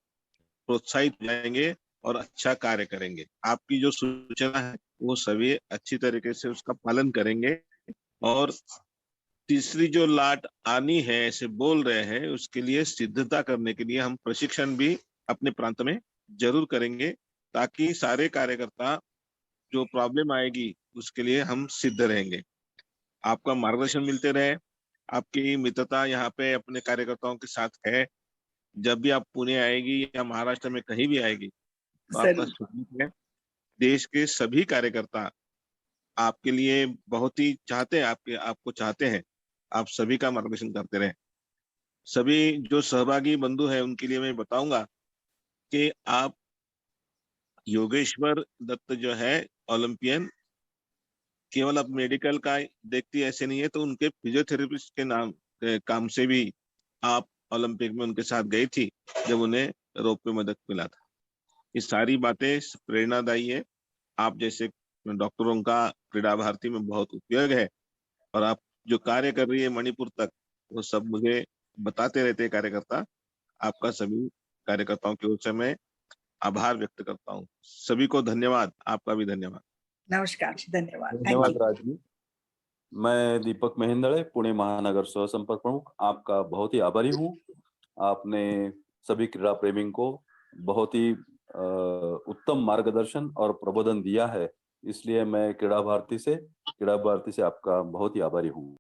प्रोत्साहित हो जाएंगे और अच्छा कार्य करेंगे। आपकी जो सूचना है वो सभी अच्छी तरीके से उसका पालन करेंगे। और तीसरी जो लाट आनी है ऐसे बोल रहे हैं, उसके लिए सिद्धता करने के लिए हम प्रशिक्षण भी अपने प्रांत में जरूर करेंगे, ताकि सारे कार्यकर्ता जो प्रॉब्लम आएगी उसके लिए हम सिद्ध रहेंगे। आपका मार्गदर्शन मिलते रहे, आपकी मित्रता यहाँ पे अपने कार्यकर्ताओं के साथ है। जब भी आप पुणे आएगी या महाराष्ट्र में कहीं भी आएगी तो आपका जरूर। स्वागत है। देश के सभी कार्यकर्ता आपके लिए बहुत ही चाहते हैं, आपको चाहते हैं। आप सभी का मार्गदर्शन करते रहे। सभी जो सहभागी बंधु हैं उनके लिए मैं बताऊंगा कि आप योगेश्वर दत्त जो है ओलंपियन, केवल अब मेडिकल का देखती ऐसे नहीं है, तो उनके फिजियोथेरेपिस्ट के नाम काम से भी आप ओलंपिक में उनके साथ गई थी जब उन्हें रौप्य पदक मिला था। ये सारी बातें प्रेरणादायी है। आप जैसे डॉक्टरों का क्रीड़ा भारती में बहुत उपयोग है, और आप जो कार्य कर रही है मणिपुर तक, वो सब मुझे बताते रहते हैं कार्यकर्ता। आपका सभी कार्यकर्ताओं की ओर से मैं आभार व्यक्त करता हूँ। सभी को धन्यवाद, आपका भी धन्यवाद। नमस्कार जी, धन्यवाद। थैंक धन्यवाद यू। राजवी। मैं दीपक महेंदड़े, पुणे महानगर सह संपर्क प्रमुख, आपका बहुत ही आभारी हूँ। आपने सभी क्रीड़ा प्रेमी को बहुत ही उत्तम मार्गदर्शन और प्रबोधन दिया है, इसलिए मैं क्रीड़ा भारती से आपका बहुत ही आभारी हूँ।